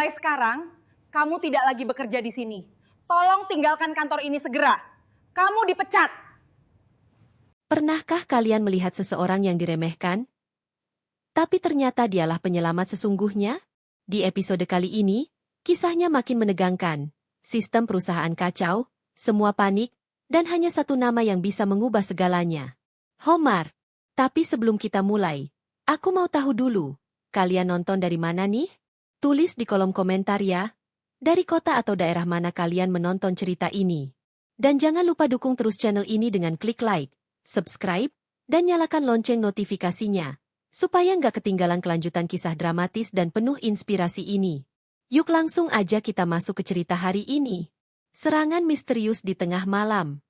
Mulai sekarang, kamu tidak lagi bekerja di sini. Tolong tinggalkan kantor ini segera. Kamu dipecat. Pernahkah kalian melihat seseorang yang diremehkan? Tapi ternyata dialah penyelamat sesungguhnya? Di episode kali ini, kisahnya makin menegangkan. Sistem perusahaan kacau, semua panik, dan hanya satu nama yang bisa mengubah segalanya. Homar. Tapi sebelum kita mulai, aku mau tahu dulu, kalian nonton dari mana nih? Tulis di kolom komentar ya. Dari kota atau daerah mana kalian menonton cerita ini. Dan jangan lupa dukung terus channel ini dengan klik like, subscribe, dan nyalakan lonceng notifikasinya, supaya nggak ketinggalan kelanjutan kisah dramatis dan penuh inspirasi ini. Yuk langsung aja kita masuk ke cerita hari ini. Serangan misterius di tengah malam.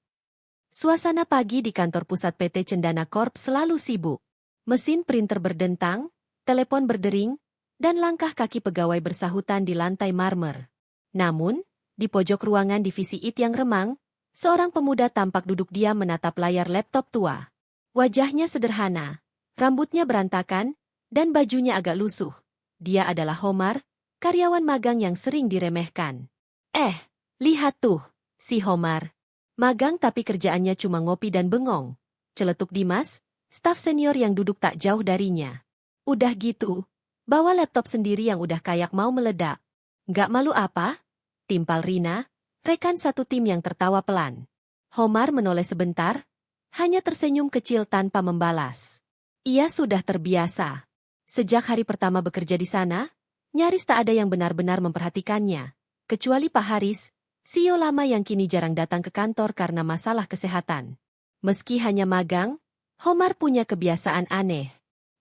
Suasana pagi di kantor pusat PT Cendana Corp selalu sibuk. Mesin printer berdentang, telepon berdering, dan langkah kaki pegawai bersahutan di lantai marmer. Namun, di pojok ruangan divisi IT yang remang, seorang pemuda tampak duduk diam menatap layar laptop tua. Wajahnya sederhana, rambutnya berantakan, dan bajunya agak lusuh. Dia adalah Homar, karyawan magang yang sering diremehkan. Lihat tuh, si Homar. Magang tapi kerjaannya cuma ngopi dan bengong. Celetuk Dimas, staf senior yang duduk tak jauh darinya. Udah gitu, bawa laptop sendiri yang udah kayak mau meledak. Nggak malu apa? Timpal Rina, rekan satu tim yang tertawa pelan. Homar menoleh sebentar, hanya tersenyum kecil tanpa membalas. Ia sudah terbiasa. Sejak hari pertama bekerja di sana, nyaris tak ada yang benar-benar memperhatikannya. Kecuali Pak Haris, CEO lama yang kini jarang datang ke kantor karena masalah kesehatan. Meski hanya magang, Homar punya kebiasaan aneh.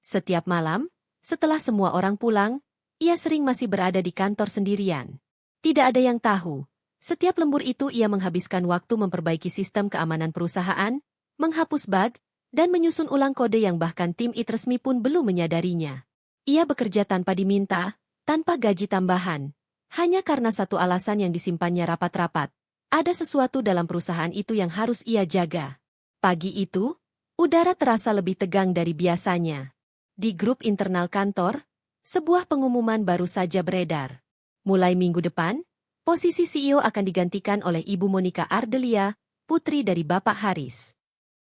Setiap malam, setelah semua orang pulang, ia sering masih berada di kantor sendirian. Tidak ada yang tahu. Setiap lembur itu ia menghabiskan waktu memperbaiki sistem keamanan perusahaan, menghapus bug, dan menyusun ulang kode yang bahkan tim IT resmi pun belum menyadarinya. Ia bekerja tanpa diminta, tanpa gaji tambahan. Hanya karena satu alasan yang disimpannya rapat-rapat. Ada sesuatu dalam perusahaan itu yang harus ia jaga. Pagi itu, udara terasa lebih tegang dari biasanya. Di grup internal kantor, sebuah pengumuman baru saja beredar. Mulai minggu depan, posisi CEO akan digantikan oleh Ibu Monica Ardelia, putri dari Bapak Haris.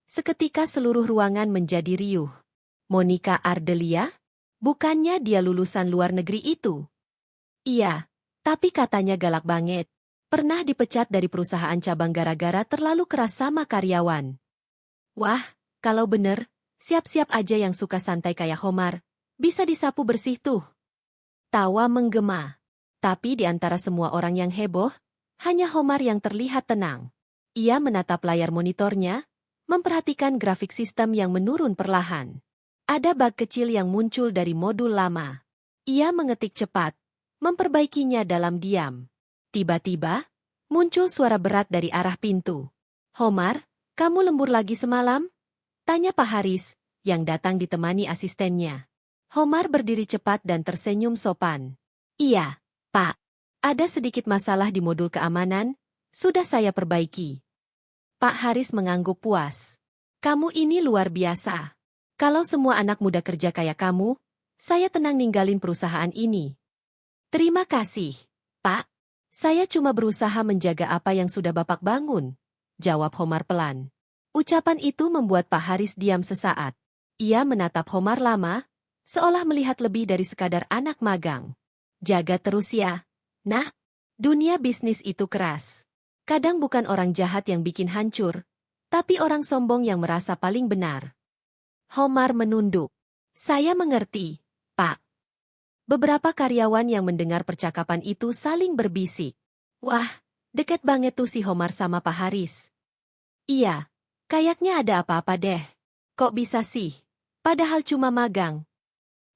Seketika seluruh ruangan menjadi riuh. Monica Ardelia? Bukannya dia lulusan luar negeri itu? Iya. Tapi katanya galak banget. Pernah dipecat dari perusahaan cabang gara-gara terlalu keras sama karyawan. Wah, kalau bener, siap-siap aja yang suka santai kayak Homar. Bisa disapu bersih tuh. Tawa menggema. Tapi di antara semua orang yang heboh, hanya Homar yang terlihat tenang. Ia menatap layar monitornya, memperhatikan grafik sistem yang menurun perlahan. Ada bug kecil yang muncul dari modul lama. Ia mengetik cepat, memperbaikinya dalam diam. Tiba-tiba, muncul suara berat dari arah pintu. Homar, kamu lembur lagi semalam? Tanya Pak Haris, yang datang ditemani asistennya. Homar berdiri cepat dan tersenyum sopan. Iya, Pak. Ada sedikit masalah di modul keamanan, sudah saya perbaiki. Pak Haris mengangguk puas. Kamu ini luar biasa. Kalau semua anak muda kerja kayak kamu, saya tenang ninggalin perusahaan ini. Terima kasih, Pak. Saya cuma berusaha menjaga apa yang sudah Bapak bangun, jawab Homar pelan. Ucapan itu membuat Pak Haris diam sesaat. Ia menatap Homar lama, seolah melihat lebih dari sekadar anak magang. Jaga terus ya, Nak. Dunia bisnis itu keras. Kadang bukan orang jahat yang bikin hancur, tapi orang sombong yang merasa paling benar. Homar menunduk. Saya mengerti, Pak. Beberapa karyawan yang mendengar percakapan itu saling berbisik. Wah, deket banget tuh si Homar sama Pak Haris. Iya, kayaknya ada apa-apa deh. Kok bisa sih? Padahal cuma magang.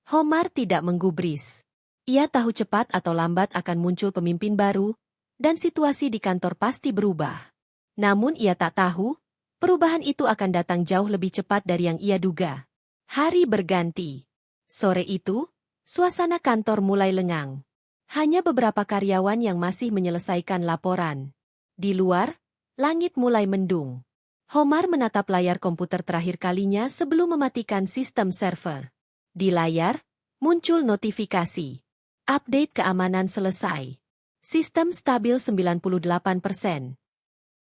Homar tidak menggubris. Ia tahu cepat atau lambat akan muncul pemimpin baru, dan situasi di kantor pasti berubah. Namun ia tak tahu, perubahan itu akan datang jauh lebih cepat dari yang ia duga. Hari berganti. Sore itu, suasana kantor mulai lengang. Hanya beberapa karyawan yang masih menyelesaikan laporan. Di luar, langit mulai mendung. Homar menatap layar komputer terakhir kalinya sebelum mematikan sistem server. Di layar, muncul notifikasi. Update keamanan selesai. Sistem stabil 98%.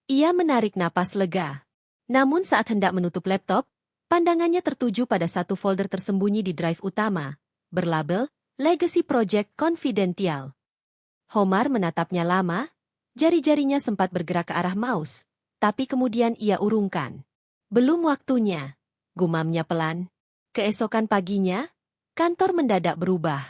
Ia menarik napas lega. Namun saat hendak menutup laptop, pandangannya tertuju pada satu folder tersembunyi di drive utama, berlabel Legacy Project Confidential. Homar menatapnya lama, jari-jarinya sempat bergerak ke arah mouse, tapi kemudian ia urungkan. Belum waktunya, gumamnya pelan. Keesokan paginya, kantor mendadak berubah.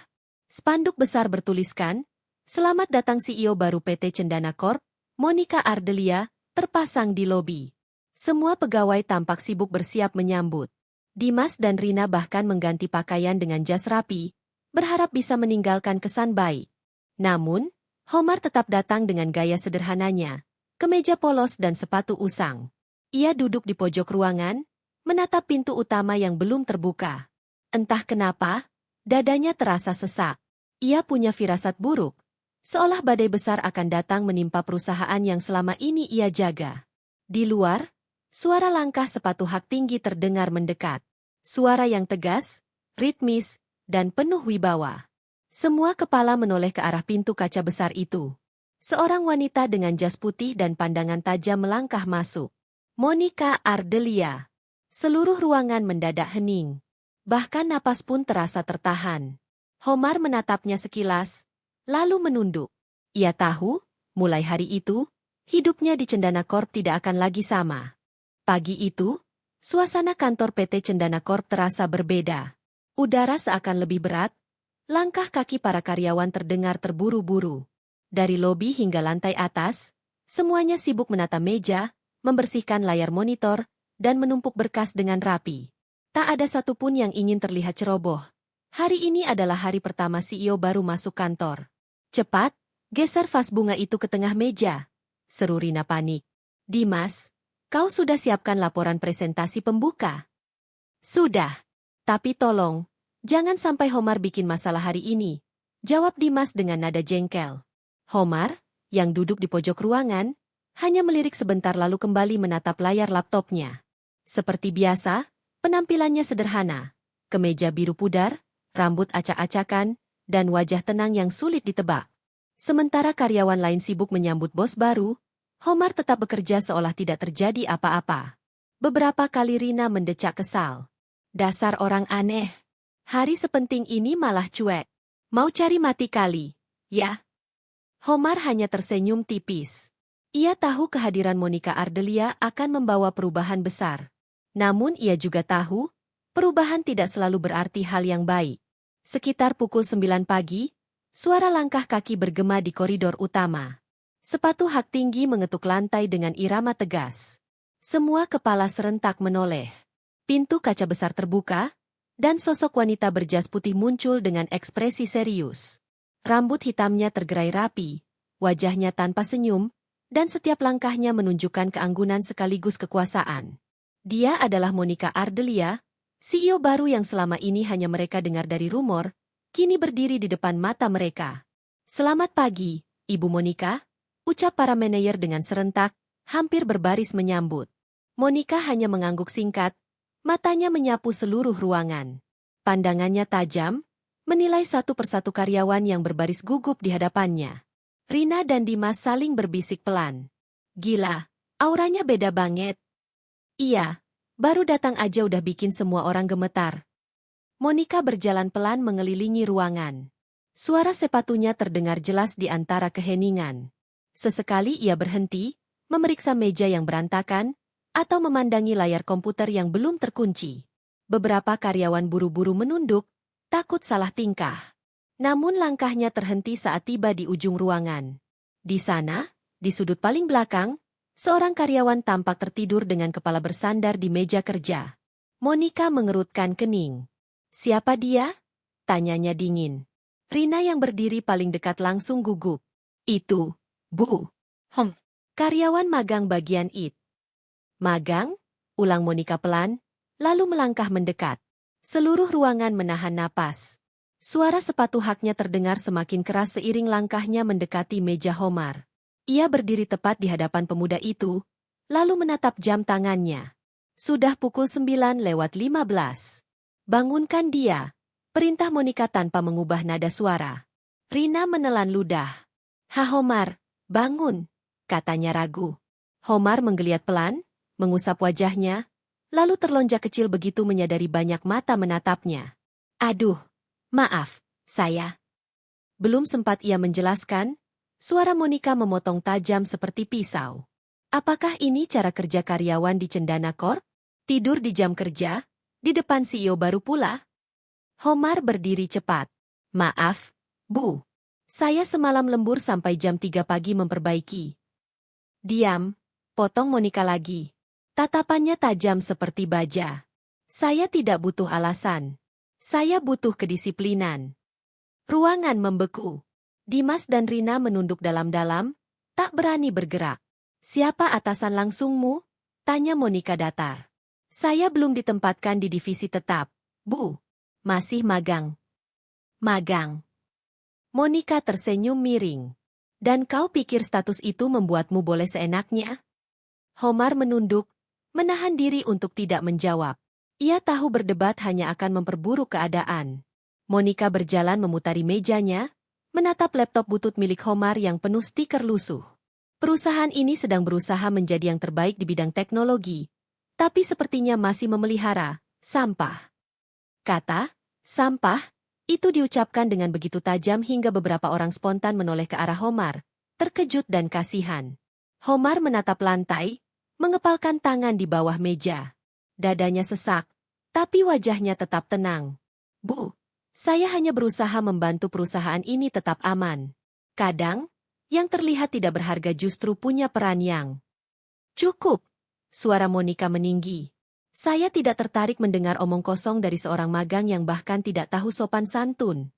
Spanduk besar bertuliskan, "Selamat datang CEO baru PT Cendana Corp, Monica Ardelia," terpasang di lobi. Semua pegawai tampak sibuk bersiap menyambut. Dimas dan Rina bahkan mengganti pakaian dengan jas rapi, berharap bisa meninggalkan kesan baik. Namun, Homar tetap datang dengan gaya sederhananya, kemeja polos dan sepatu usang. Ia duduk di pojok ruangan, menatap pintu utama yang belum terbuka. Entah kenapa, dadanya terasa sesak. Ia punya firasat buruk, seolah badai besar akan datang menimpa perusahaan yang selama ini ia jaga. Di luar, suara langkah sepatu hak tinggi terdengar mendekat. Suara yang tegas, ritmis, dan penuh wibawa. Semua kepala menoleh ke arah pintu kaca besar itu. Seorang wanita dengan jas putih dan pandangan tajam melangkah masuk. Monica Ardelia. Seluruh ruangan mendadak hening. Bahkan napas pun terasa tertahan. Homar menatapnya sekilas, lalu menunduk. Ia tahu, mulai hari itu, hidupnya di Cendana Corp tidak akan lagi sama. Pagi itu, suasana kantor PT Cendana Corp terasa berbeda. Udara seakan lebih berat, langkah kaki para karyawan terdengar terburu-buru. Dari lobi hingga lantai atas, semuanya sibuk menata meja, membersihkan layar monitor, dan menumpuk berkas dengan rapi. Tak ada satupun yang ingin terlihat ceroboh. Hari ini adalah hari pertama CEO baru masuk kantor. "Cepat, geser vas bunga itu ke tengah meja," seru Rina panik. "Dimas, kau sudah siapkan laporan presentasi pembuka?" "Sudah. Tapi tolong, jangan sampai Homar bikin masalah hari ini," jawab Dimas dengan nada jengkel. Homar, yang duduk di pojok ruangan, hanya melirik sebentar lalu kembali menatap layar laptopnya. Seperti biasa, penampilannya sederhana, kemeja biru pudar, rambut acak-acakan, dan wajah tenang yang sulit ditebak. Sementara karyawan lain sibuk menyambut bos baru, Homar tetap bekerja seolah tidak terjadi apa-apa. Beberapa kali Rina mendecak kesal. "Dasar orang aneh. Hari sepenting ini malah cuek. Mau cari mati kali, ya?" Homar hanya tersenyum tipis. Ia tahu kehadiran Monica Ardelia akan membawa perubahan besar. Namun ia juga tahu, perubahan tidak selalu berarti hal yang baik. Sekitar pukul 9 pagi, suara langkah kaki bergema di koridor utama. Sepatu hak tinggi mengetuk lantai dengan irama tegas. Semua kepala serentak menoleh. Pintu kaca besar terbuka, dan sosok wanita berjas putih muncul dengan ekspresi serius. Rambut hitamnya tergerai rapi, wajahnya tanpa senyum, dan setiap langkahnya menunjukkan keanggunan sekaligus kekuasaan. Dia adalah Monica Ardelia, CEO baru yang selama ini hanya mereka dengar dari rumor, kini berdiri di depan mata mereka. "Selamat pagi, Ibu Monica," ucap para manajer dengan serentak, hampir berbaris menyambut. Monica hanya mengangguk singkat, matanya menyapu seluruh ruangan. Pandangannya tajam, menilai satu persatu karyawan yang berbaris gugup di hadapannya. Rina dan Dimas saling berbisik pelan. "Gila, auranya beda banget." "Iya, baru datang aja udah bikin semua orang gemetar." Monica berjalan pelan mengelilingi ruangan. Suara sepatunya terdengar jelas di antara keheningan. Sesekali ia berhenti, memeriksa meja yang berantakan, atau memandangi layar komputer yang belum terkunci. Beberapa karyawan buru-buru menunduk, takut salah tingkah. Namun langkahnya terhenti saat tiba di ujung ruangan. Di sana, di sudut paling belakang, seorang karyawan tampak tertidur dengan kepala bersandar di meja kerja. Monica mengerutkan kening. "Siapa dia?" tanyanya dingin. Rina yang berdiri paling dekat langsung gugup. "Itu, Bu. Karyawan magang bagian IT." "Magang?" ulang Monica pelan, lalu melangkah mendekat. Seluruh ruangan menahan napas. Suara sepatu haknya terdengar semakin keras seiring langkahnya mendekati meja Homar. Ia berdiri tepat di hadapan pemuda itu, lalu menatap jam tangannya. Sudah pukul 9:15. "Bangunkan dia," perintah Monica tanpa mengubah nada suara. Rina menelan ludah. "Ha Homar, bangun," katanya ragu. Homar menggeliat pelan, mengusap wajahnya, lalu terlonjak kecil begitu menyadari banyak mata menatapnya. "Aduh, maaf, saya." Belum sempat ia menjelaskan, suara Monica memotong tajam seperti pisau. "Apakah ini cara kerja karyawan di Cendana Corp? Tidur di jam kerja? Di depan CEO baru pula?" Homar berdiri cepat. "Maaf, Bu. Saya semalam lembur sampai jam 3 pagi memperbaiki." "Diam," potong Monica lagi. Tatapannya tajam seperti baja. "Saya tidak butuh alasan. Saya butuh kedisiplinan." Ruangan membeku. Dimas dan Rina menunduk dalam-dalam, tak berani bergerak. "Siapa atasan langsungmu?" tanya Monica datar. "Saya belum ditempatkan di divisi tetap, Bu. Masih magang." "Magang?" Monica tersenyum miring. "Dan kau pikir status itu membuatmu boleh seenaknya?" Homar menunduk, menahan diri untuk tidak menjawab. Ia tahu berdebat hanya akan memperburuk keadaan. Monica berjalan memutari mejanya, menatap laptop butut milik Homar yang penuh stiker lusuh. Perusahaan ini sedang berusaha menjadi yang terbaik di bidang teknologi, tapi sepertinya masih memelihara sampah. Kata sampah itu diucapkan dengan begitu tajam hingga beberapa orang spontan menoleh ke arah Homar, terkejut dan kasihan. Homar menatap lantai, mengepalkan tangan di bawah meja. Dadanya sesak, tapi wajahnya tetap tenang. "Bu, saya hanya berusaha membantu perusahaan ini tetap aman. Kadang, yang terlihat tidak berharga justru punya peran yang..." "Cukup," suara Monica meninggi. "Saya tidak tertarik mendengar omong kosong dari seorang magang yang bahkan tidak tahu sopan santun."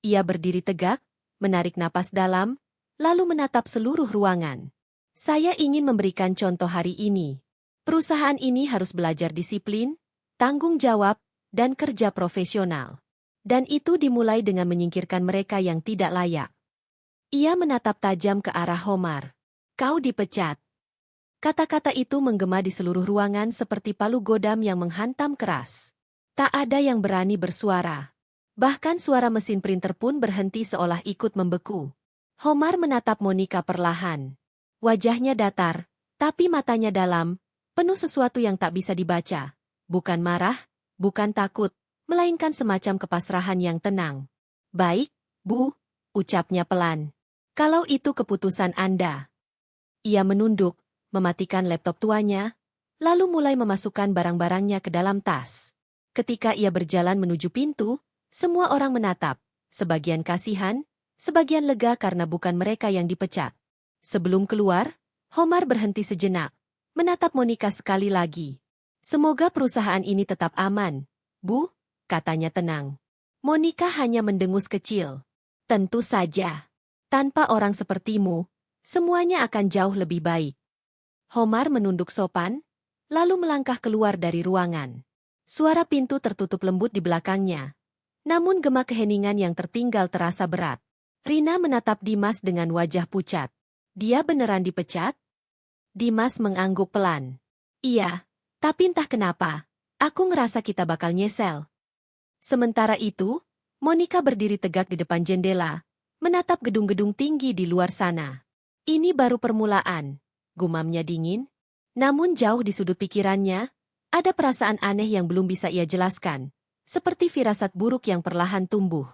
Ia berdiri tegak, menarik napas dalam, lalu menatap seluruh ruangan. "Saya ingin memberikan contoh hari ini. Perusahaan ini harus belajar disiplin, tanggung jawab, dan kerja profesional. Dan itu dimulai dengan menyingkirkan mereka yang tidak layak." Ia menatap tajam ke arah Homar. "Kau dipecat." Kata-kata itu menggema di seluruh ruangan seperti palu godam yang menghantam keras. Tak ada yang berani bersuara. Bahkan suara mesin printer pun berhenti seolah ikut membeku. Homar menatap Monica perlahan. Wajahnya datar, tapi matanya dalam, penuh sesuatu yang tak bisa dibaca. Bukan marah, bukan takut, melainkan semacam kepasrahan yang tenang. "Baik, Bu," ucapnya pelan. "Kalau itu keputusan Anda." Ia menunduk, mematikan laptop tuanya, lalu mulai memasukkan barang-barangnya ke dalam tas. Ketika ia berjalan menuju pintu, semua orang menatap, sebagian kasihan, sebagian lega karena bukan mereka yang dipecat. Sebelum keluar, Homar berhenti sejenak, menatap Monica sekali lagi. "Semoga perusahaan ini tetap aman, Bu," katanya tenang. Monica hanya mendengus kecil. "Tentu saja. Tanpa orang sepertimu, semuanya akan jauh lebih baik." Homar menunduk sopan, lalu melangkah keluar dari ruangan. Suara pintu tertutup lembut di belakangnya. Namun gema keheningan yang tertinggal terasa berat. Rina menatap Dimas dengan wajah pucat. "Dia beneran dipecat?" Dimas mengangguk pelan. "Iya, tapi entah kenapa, aku ngerasa kita bakal nyesel." Sementara itu, Monica berdiri tegak di depan jendela, menatap gedung-gedung tinggi di luar sana. "Ini baru permulaan," gumamnya dingin. Namun jauh di sudut pikirannya, ada perasaan aneh yang belum bisa ia jelaskan, seperti firasat buruk yang perlahan tumbuh.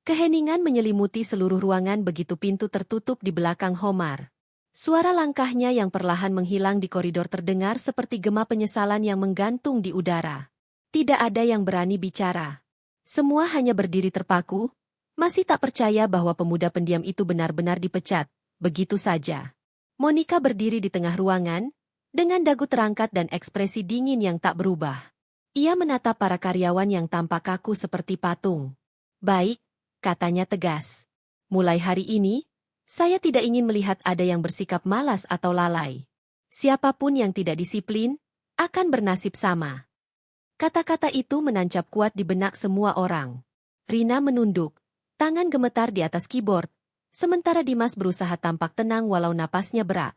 Keheningan menyelimuti seluruh ruangan begitu pintu tertutup di belakang Homar. Suara langkahnya yang perlahan menghilang di koridor terdengar seperti gema penyesalan yang menggantung di udara. Tidak ada yang berani bicara. Semua hanya berdiri terpaku, masih tak percaya bahwa pemuda pendiam itu benar-benar dipecat, begitu saja. Monica berdiri di tengah ruangan, dengan dagu terangkat dan ekspresi dingin yang tak berubah. Ia menatap para karyawan yang tampak kaku seperti patung. "Baik," katanya tegas. "Mulai hari ini, saya tidak ingin melihat ada yang bersikap malas atau lalai. Siapapun yang tidak disiplin, akan bernasib sama." Kata-kata itu menancap kuat di benak semua orang. Rina menunduk, tangan gemetar di atas keyboard, sementara Dimas berusaha tampak tenang walau napasnya berat.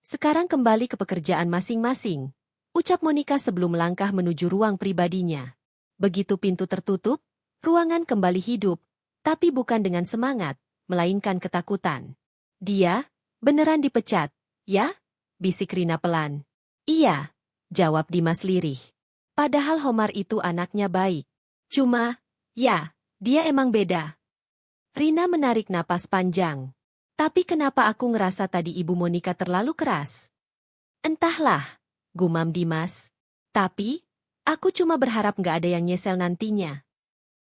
"Sekarang kembali ke pekerjaan masing-masing," ucap Monica sebelum melangkah menuju ruang pribadinya. Begitu pintu tertutup, ruangan kembali hidup, tapi bukan dengan semangat, melainkan ketakutan. Dia beneran dipecat, ya? Bisik Rina pelan. Iya, jawab Dimas lirih. Padahal Homar itu anaknya baik. Cuma, ya, dia emang beda. Rina menarik napas panjang. Tapi kenapa aku ngerasa tadi Ibu Monika terlalu keras? Entahlah, gumam Dimas. Tapi, aku cuma berharap nggak ada yang nyesel nantinya.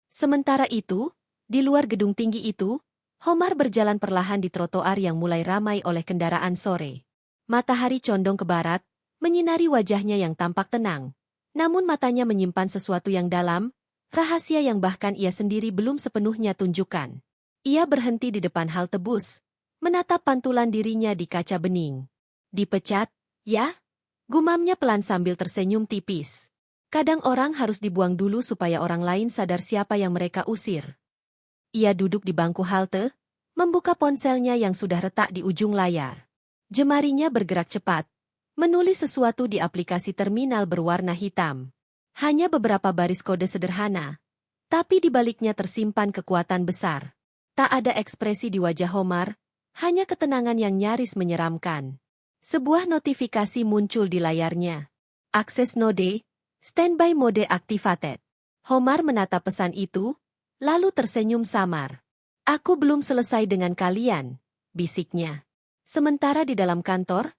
Sementara itu, di luar gedung tinggi itu, Homar berjalan perlahan di trotoar yang mulai ramai oleh kendaraan sore. Matahari condong ke barat, menyinari wajahnya yang tampak tenang. Namun matanya menyimpan sesuatu yang dalam, rahasia yang bahkan ia sendiri belum sepenuhnya tunjukkan. Ia berhenti di depan halte bus, menatap pantulan dirinya di kaca bening. Dipecat, ya? Gumamnya pelan sambil tersenyum tipis. Kadang orang harus dibuang dulu supaya orang lain sadar siapa yang mereka usir. Ia duduk di bangku halte, membuka ponselnya yang sudah retak di ujung layar. Jemarinya bergerak cepat, menulis sesuatu di aplikasi terminal berwarna hitam. Hanya beberapa baris kode sederhana, tapi di baliknya tersimpan kekuatan besar. Tak ada ekspresi di wajah Homar, hanya ketenangan yang nyaris menyeramkan. Sebuah notifikasi muncul di layarnya. Akses node, standby mode activated. Homar menatap pesan itu, lalu tersenyum samar. Aku belum selesai dengan kalian, bisiknya. Sementara di dalam kantor,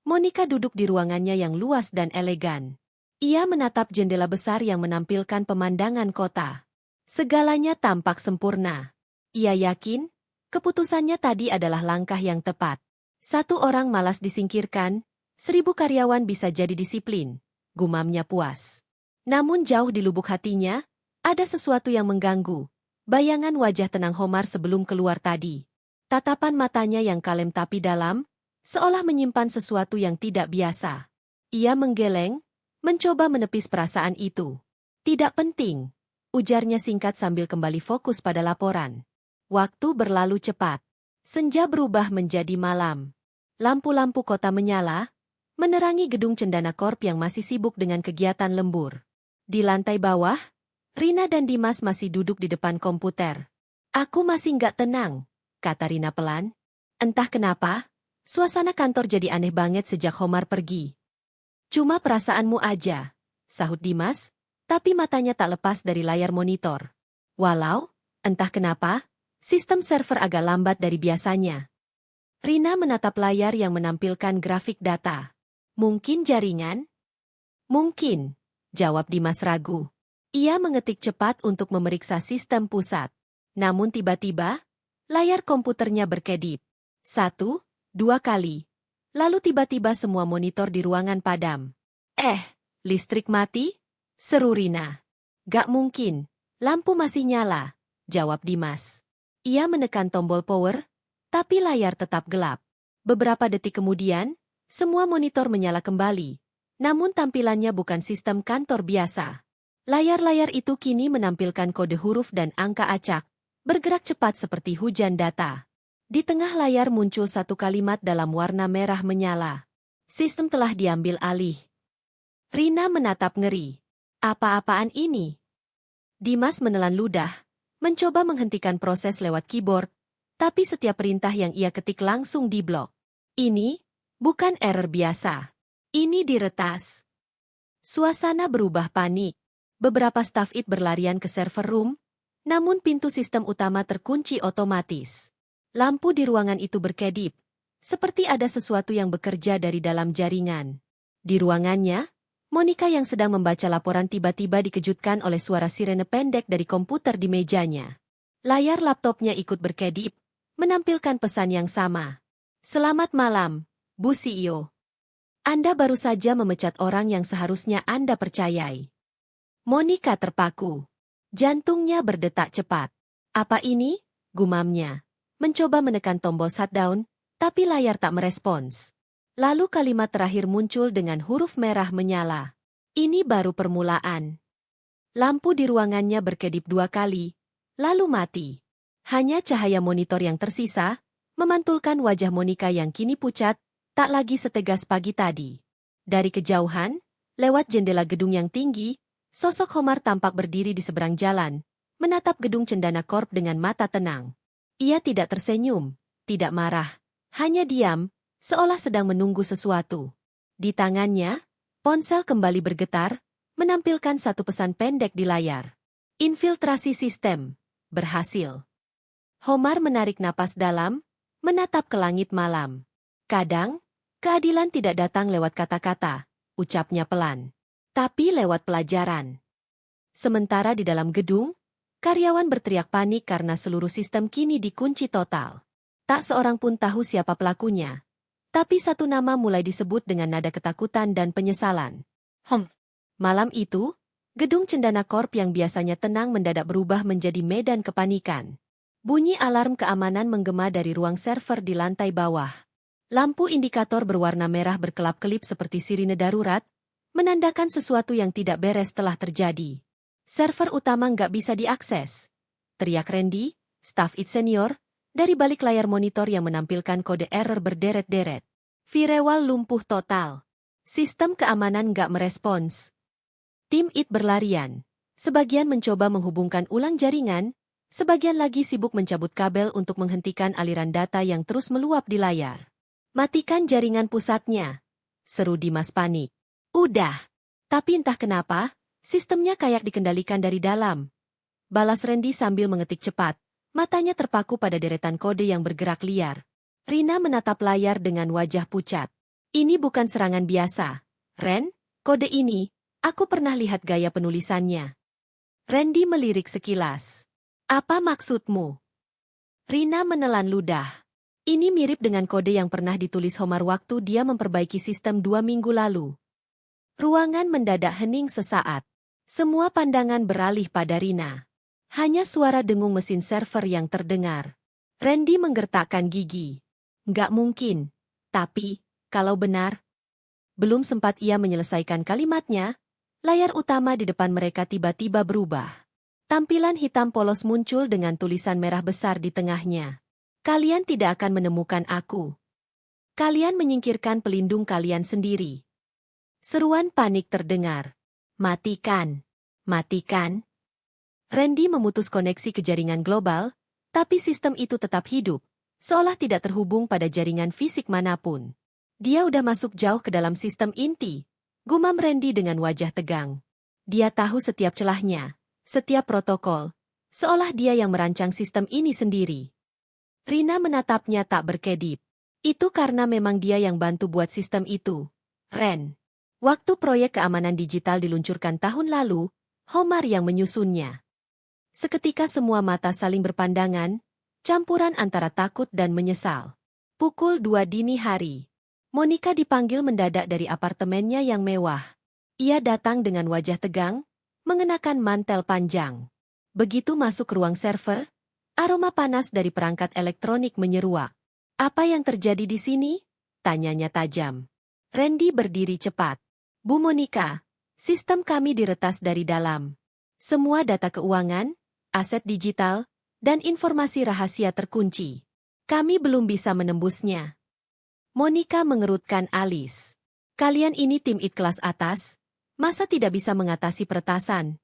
Monika duduk di ruangannya yang luas dan elegan. Ia menatap jendela besar yang menampilkan pemandangan kota. Segalanya tampak sempurna. Ia yakin, keputusannya tadi adalah langkah yang tepat. 1 orang malas disingkirkan, 1000 karyawan bisa jadi disiplin, gumamnya puas. Namun jauh di lubuk hatinya, ada sesuatu yang mengganggu. Bayangan wajah tenang Homar sebelum keluar tadi. Tatapan matanya yang kalem tapi dalam, seolah menyimpan sesuatu yang tidak biasa. Ia menggeleng, mencoba menepis perasaan itu. Tidak penting, ujarnya singkat sambil kembali fokus pada laporan. Waktu berlalu cepat. Senja berubah menjadi malam. Lampu-lampu kota menyala, menerangi gedung Cendana Corp yang masih sibuk dengan kegiatan lembur. Di lantai bawah, Rina dan Dimas masih duduk di depan komputer. Aku masih nggak tenang, kata Rina pelan. Entah kenapa, suasana kantor jadi aneh banget sejak Homar pergi. Cuma perasaanmu aja, sahut Dimas, tapi matanya tak lepas dari layar monitor. Walau, entah kenapa, sistem server agak lambat dari biasanya. Rina menatap layar yang menampilkan grafik data. Mungkin jaringan? Mungkin, jawab Dimas ragu. Ia mengetik cepat untuk memeriksa sistem pusat. Namun tiba-tiba, layar komputernya berkedip. 1, 2 kali. Lalu tiba-tiba semua monitor di ruangan padam. Listrik mati? Seru Rina. Gak mungkin, lampu masih nyala, jawab Dimas. Ia menekan tombol power, tapi layar tetap gelap. Beberapa detik kemudian, semua monitor menyala kembali. Namun tampilannya bukan sistem kantor biasa. Layar-layar itu kini menampilkan kode huruf dan angka acak, bergerak cepat seperti hujan data. Di tengah layar muncul satu kalimat dalam warna merah menyala. Sistem telah diambil alih. Rina menatap ngeri. Apa-apaan ini? Dimas menelan ludah, mencoba menghentikan proses lewat keyboard, tapi setiap perintah yang ia ketik langsung diblok. Ini bukan error biasa. Ini diretas. Suasana berubah panik. Beberapa staf IT berlarian ke server room, namun pintu sistem utama terkunci otomatis. Lampu di ruangan itu berkedip, seperti ada sesuatu yang bekerja dari dalam jaringan. Di ruangannya, Monika yang sedang membaca laporan tiba-tiba dikejutkan oleh suara sirene pendek dari komputer di mejanya. Layar laptopnya ikut berkedip, menampilkan pesan yang sama. Selamat malam, Bu CEO. Anda baru saja memecat orang yang seharusnya Anda percayai. Monika terpaku. Jantungnya berdetak cepat. Apa ini? Gumamnya. Mencoba menekan tombol shutdown, tapi layar tak merespons. Lalu kalimat terakhir muncul dengan huruf merah menyala. Ini baru permulaan. Lampu di ruangannya berkedip 2 kali, lalu mati. Hanya cahaya monitor yang tersisa, memantulkan wajah Monika yang kini pucat, tak lagi setegas pagi tadi. Dari kejauhan, lewat jendela gedung yang tinggi, sosok Homar tampak berdiri di seberang jalan, menatap gedung Cendana Corp dengan mata tenang. Ia tidak tersenyum, tidak marah, hanya diam, seolah sedang menunggu sesuatu. Di tangannya, ponsel kembali bergetar, menampilkan satu pesan pendek di layar. Infiltrasi sistem. Berhasil. Homar menarik napas dalam, menatap ke langit malam. Kadang, keadilan tidak datang lewat kata-kata, ucapnya pelan. Tapi lewat pelajaran. Sementara di dalam gedung, karyawan berteriak panik karena seluruh sistem kini dikunci total. Tak seorang pun tahu siapa pelakunya. Tapi satu nama mulai disebut dengan nada ketakutan dan penyesalan. Malam itu, gedung Cendana Corp yang biasanya tenang mendadak berubah menjadi medan kepanikan. Bunyi alarm keamanan menggema dari ruang server di lantai bawah. Lampu indikator berwarna merah berkelap-kelip seperti sirine darurat, menandakan sesuatu yang tidak beres telah terjadi. Server utama nggak bisa diakses. Teriak Randy, staf IT senior, dari balik layar monitor yang menampilkan kode error berderet-deret. Firewall lumpuh total. Sistem keamanan nggak merespons. Tim IT berlarian. Sebagian mencoba menghubungkan ulang jaringan, sebagian lagi sibuk mencabut kabel untuk menghentikan aliran data yang terus meluap di layar. Matikan jaringan pusatnya, seru Dimas panik. Udah. Tapi entah kenapa, sistemnya kayak dikendalikan dari dalam. Balas Randy sambil mengetik cepat, matanya terpaku pada deretan kode yang bergerak liar. Rina menatap layar dengan wajah pucat. Ini bukan serangan biasa. Ren, kode ini, aku pernah lihat gaya penulisannya. Randy melirik sekilas. Apa maksudmu? Rina menelan ludah. Ini mirip dengan kode yang pernah ditulis Homar waktu dia memperbaiki sistem 2 minggu lalu. Ruangan mendadak hening sesaat. Semua pandangan beralih pada Rina. Hanya suara dengung mesin server yang terdengar. Randy menggertakkan gigi. Nggak mungkin. Tapi, kalau benar. Belum sempat ia menyelesaikan kalimatnya, layar utama di depan mereka tiba-tiba berubah. Tampilan hitam polos muncul dengan tulisan merah besar di tengahnya. Kalian tidak akan menemukan aku. Kalian menyingkirkan pelindung kalian sendiri. Seruan panik terdengar. Matikan. Matikan. Randy memutus koneksi ke jaringan global, tapi sistem itu tetap hidup, seolah tidak terhubung pada jaringan fisik manapun. Dia udah masuk jauh ke dalam sistem inti, gumam Randy dengan wajah tegang. Dia tahu setiap celahnya, setiap protokol, seolah dia yang merancang sistem ini sendiri. Rina menatapnya tak berkedip. Itu karena memang dia yang bantu buat sistem itu. Ren. Waktu proyek keamanan digital diluncurkan tahun lalu, Homar yang menyusunnya. Seketika semua mata saling berpandangan, campuran antara takut dan menyesal. Pukul 2 dini hari. Monica dipanggil mendadak dari apartemennya yang mewah. Ia datang dengan wajah tegang, mengenakan mantel panjang. Begitu masuk ruang server, aroma panas dari perangkat elektronik menyeruak. Apa yang terjadi di sini? Tanyanya tajam. Randy berdiri cepat. Bu Monica, sistem kami diretas dari dalam. Semua data keuangan, aset digital, dan informasi rahasia terkunci. Kami belum bisa menembusnya. Monica mengerutkan alis. Kalian ini tim IT kelas atas, masa tidak bisa mengatasi peretasan?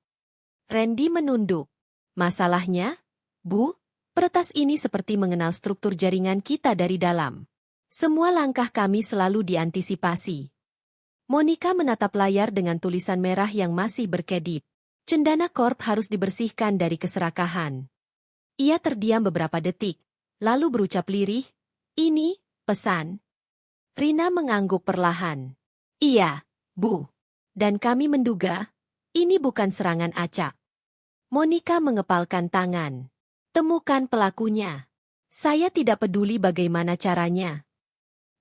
Randy menunduk. Masalahnya, Bu, peretas ini seperti mengenal struktur jaringan kita dari dalam. Semua langkah kami selalu diantisipasi. Monica menatap layar dengan tulisan merah yang masih berkedip. Cendana Corp harus dibersihkan dari keserakahan. Ia terdiam beberapa detik, lalu berucap lirih, ini, pesan. Rina mengangguk perlahan. Iya, Bu. Dan kami menduga, ini bukan serangan acak. Monica mengepalkan tangan. Temukan pelakunya. Saya tidak peduli bagaimana caranya.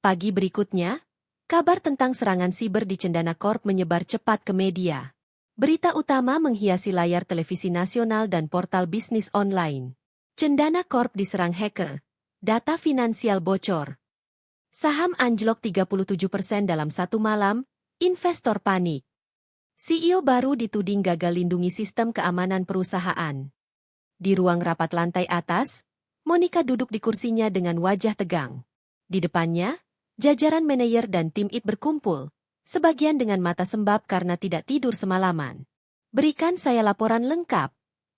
Pagi berikutnya, kabar tentang serangan siber di Cendana Corp menyebar cepat ke media. Berita utama menghiasi layar televisi nasional dan portal bisnis online. Cendana Corp diserang hacker. Data finansial bocor. Saham anjlok 37% dalam satu malam, investor panik. CEO baru dituding gagal lindungi sistem keamanan perusahaan. Di ruang rapat lantai atas, Monica duduk di kursinya dengan wajah tegang. Di depannya, jajaran manajer dan tim IT berkumpul, sebagian dengan mata sembab karena tidak tidur semalaman. Berikan saya laporan lengkap.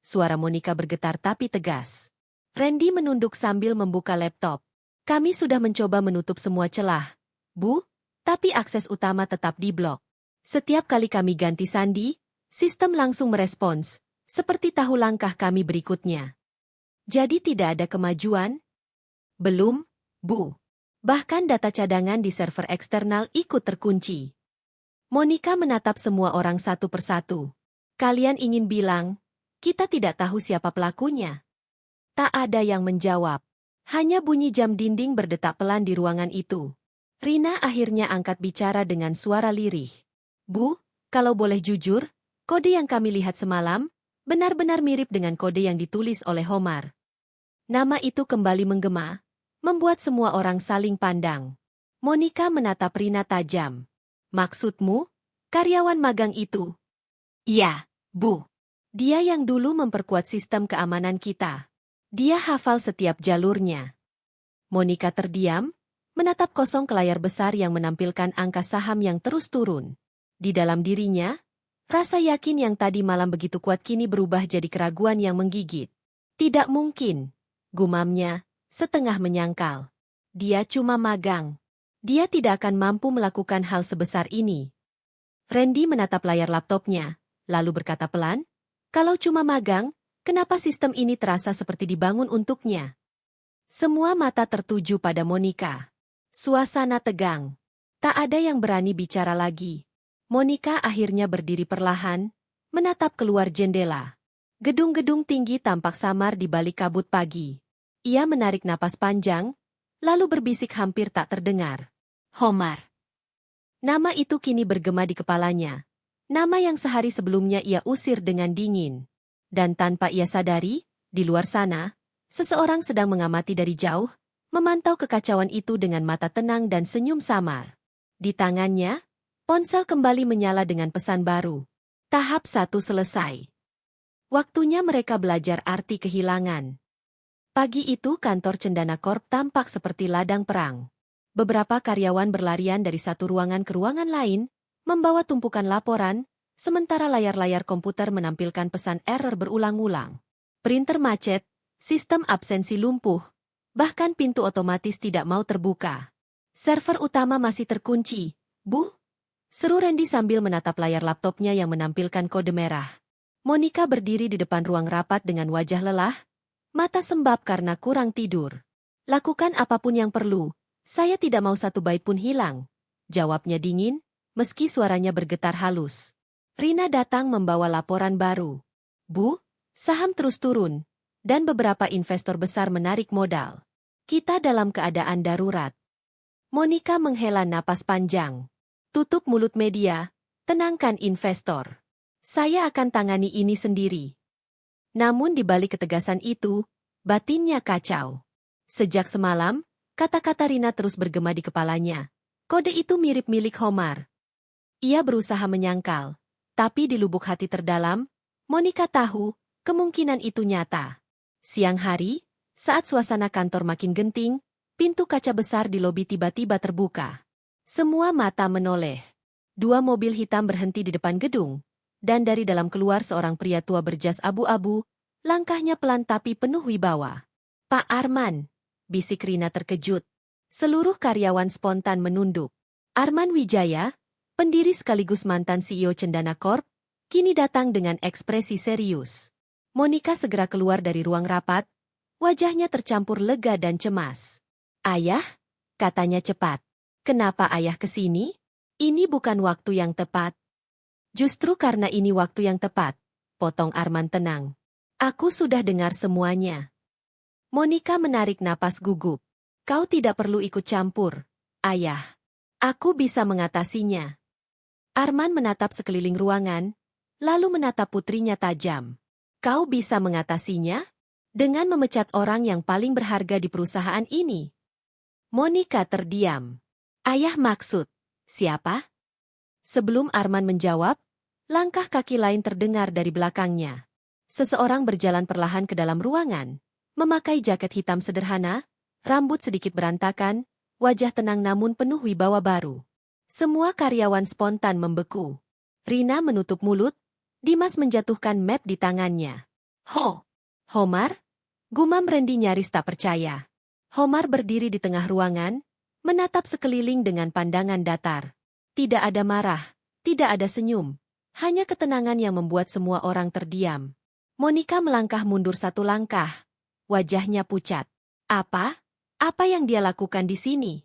Suara Monica bergetar tapi tegas. Randy menunduk sambil membuka laptop. Kami sudah mencoba menutup semua celah, Bu, tapi akses utama tetap diblok. Setiap kali kami ganti sandi, sistem langsung merespons, seperti tahu langkah kami berikutnya. Jadi tidak ada kemajuan? Belum, Bu. Bahkan data cadangan di server eksternal ikut terkunci. Monica menatap semua orang satu persatu. Kalian ingin bilang, kita tidak tahu siapa pelakunya? Tak ada yang menjawab. Hanya bunyi jam dinding berdetak pelan di ruangan itu. Rina akhirnya angkat bicara dengan suara lirih. Bu, kalau boleh jujur, kode yang kami lihat semalam, benar-benar mirip dengan kode yang ditulis oleh Homar. Nama itu kembali menggema, membuat semua orang saling pandang. Monica menatap Rina tajam. Maksudmu, karyawan magang itu? Iya, Bu. Dia yang dulu memperkuat sistem keamanan kita. Dia hafal setiap jalurnya. Monica terdiam, menatap kosong ke layar besar yang menampilkan angka saham yang terus turun. Di dalam dirinya, rasa yakin yang tadi malam begitu kuat kini berubah jadi keraguan yang menggigit. Tidak mungkin, gumamnya, setengah menyangkal. Dia cuma magang. Dia tidak akan mampu melakukan hal sebesar ini. Randy menatap layar laptopnya, lalu berkata pelan, kalau cuma magang, kenapa sistem ini terasa seperti dibangun untuknya? Semua mata tertuju pada Monica. Suasana tegang. Tak ada yang berani bicara lagi. Monica akhirnya berdiri perlahan, menatap keluar jendela. Gedung-gedung tinggi tampak samar di balik kabut pagi. Ia menarik napas panjang, lalu berbisik hampir tak terdengar. Homar. Nama itu kini bergema di kepalanya. Nama yang sehari sebelumnya ia usir dengan dingin. Dan tanpa ia sadari, di luar sana, seseorang sedang mengamati dari jauh, memantau kekacauan itu dengan mata tenang dan senyum samar. Di tangannya, ponsel kembali menyala dengan pesan baru. Tahap 1 selesai. Waktunya mereka belajar arti kehilangan. Pagi itu kantor Cendana Corp tampak seperti ladang perang. Beberapa karyawan berlarian dari satu ruangan ke ruangan lain, membawa tumpukan laporan, sementara layar-layar komputer menampilkan pesan error berulang-ulang. Printer macet, sistem absensi lumpuh, bahkan pintu otomatis tidak mau terbuka. Server utama masih terkunci, Bu? Seru Randy sambil menatap layar laptopnya yang menampilkan kode merah. Monica berdiri di depan ruang rapat dengan wajah lelah, mata sembab karena kurang tidur. Lakukan apapun yang perlu, saya tidak mau satu bait pun hilang. Jawabnya dingin, meski suaranya bergetar halus. Rina datang membawa laporan baru. Bu, saham terus turun, dan beberapa investor besar menarik modal. Kita dalam keadaan darurat. Monica menghela napas panjang. Tutup mulut media, tenangkan investor. Saya akan tangani ini sendiri. Namun di balik ketegasan itu, batinnya kacau. Sejak semalam, kata-kata Rina terus bergema di kepalanya. Kode itu mirip milik Homar. Ia berusaha menyangkal, tapi di lubuk hati terdalam, Monica tahu, kemungkinan itu nyata. Siang hari, saat suasana kantor makin genting, pintu kaca besar di lobi tiba-tiba terbuka. Semua mata menoleh. 2 mobil hitam berhenti di depan gedung, dan dari dalam keluar seorang pria tua berjas abu-abu, langkahnya pelan tapi penuh wibawa. Pak Arman, bisik Rina terkejut. Seluruh karyawan spontan menunduk. Arman Wijaya, pendiri sekaligus mantan CEO Cendana Corp, kini datang dengan ekspresi serius. Monica segera keluar dari ruang rapat, wajahnya tercampur lega dan cemas. Ayah, katanya cepat. Kenapa ayah kesini? Ini bukan waktu yang tepat. Justru karena ini waktu yang tepat, potong Arman tenang. Aku sudah dengar semuanya. Monica menarik napas gugup. Kau tidak perlu ikut campur, ayah. Aku bisa mengatasinya. Arman menatap sekeliling ruangan, lalu menatap putrinya tajam. Kau bisa mengatasinya? Dengan memecat orang yang paling berharga di perusahaan ini. Monica terdiam. Ayah maksud, siapa? Sebelum Arman menjawab, langkah kaki lain terdengar dari belakangnya. Seseorang berjalan perlahan ke dalam ruangan, memakai jaket hitam sederhana, rambut sedikit berantakan, wajah tenang namun penuh wibawa baru. Semua karyawan spontan membeku. Rina menutup mulut, Dimas menjatuhkan map di tangannya. Homar? Gumam Randy nyaris tak percaya. Homar berdiri di tengah ruangan, menatap sekeliling dengan pandangan datar. Tidak ada marah, tidak ada senyum, hanya ketenangan yang membuat semua orang terdiam. Monica melangkah mundur satu langkah, wajahnya pucat. Apa? Apa yang dia lakukan di sini?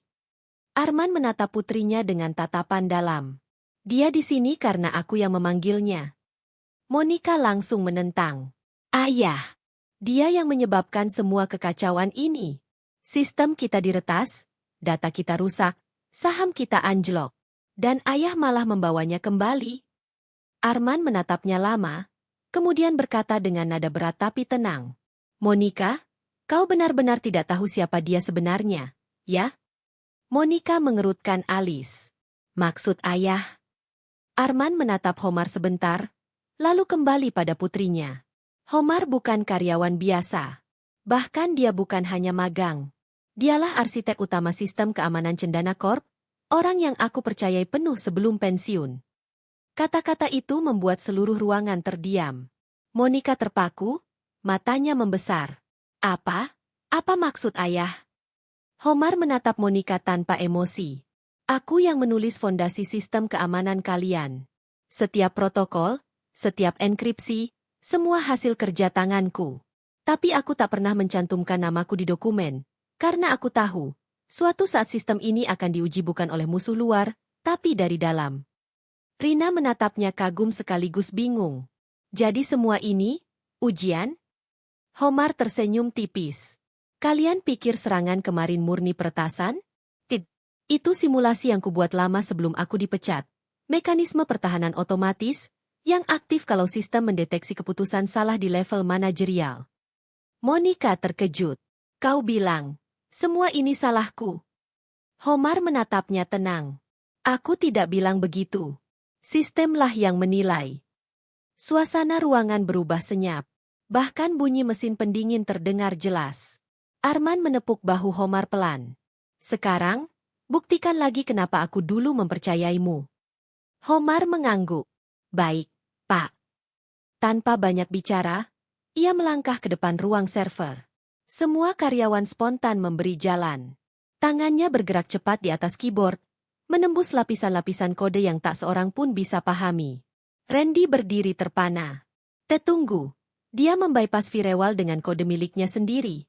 Arman menatap putrinya dengan tatapan dalam. Dia di sini karena aku yang memanggilnya. Monica langsung menentang. Ayah, dia yang menyebabkan semua kekacauan ini. Sistem kita diretas, data kita rusak, saham kita anjlok. Dan ayah malah membawanya kembali. Arman menatapnya lama, kemudian berkata dengan nada berat tapi tenang. Monica, kau benar-benar tidak tahu siapa dia sebenarnya, ya? Monica mengerutkan alis. Maksud ayah? Arman menatap Homar sebentar, lalu kembali pada putrinya. Homar bukan karyawan biasa. Bahkan dia bukan hanya magang. Dialah arsitek utama sistem keamanan Cendana Corp, orang yang aku percayai penuh sebelum pensiun. Kata-kata itu membuat seluruh ruangan terdiam. Monica terpaku, matanya membesar. Apa? Apa maksud ayah? Homar menatap Monica tanpa emosi. Aku yang menulis fondasi sistem keamanan kalian. Setiap protokol, setiap enkripsi, semua hasil kerja tanganku. Tapi aku tak pernah mencantumkan namaku di dokumen, karena aku tahu, suatu saat sistem ini akan diuji bukan oleh musuh luar, tapi dari dalam. Rina menatapnya kagum sekaligus bingung. Jadi semua ini, ujian? Homar tersenyum tipis. Kalian pikir serangan kemarin murni peretasan? Itu simulasi yang kubuat lama sebelum aku dipecat. Mekanisme pertahanan otomatis, yang aktif kalau sistem mendeteksi keputusan salah di level manajerial. Monica terkejut. Kau bilang, semua ini salahku. Homar menatapnya tenang. Aku tidak bilang begitu. Sistemlah yang menilai. Suasana ruangan berubah senyap. Bahkan bunyi mesin pendingin terdengar jelas. Arman menepuk bahu Homar pelan. Sekarang, buktikan lagi kenapa aku dulu mempercayaimu. Homar mengangguk. Baik, Pak. Tanpa banyak bicara, ia melangkah ke depan ruang server. Semua karyawan spontan memberi jalan. Tangannya bergerak cepat di atas keyboard, menembus lapisan-lapisan kode yang tak seorang pun bisa pahami. Randy berdiri terpana. Tunggu, dia membypass firewall dengan kode miliknya sendiri.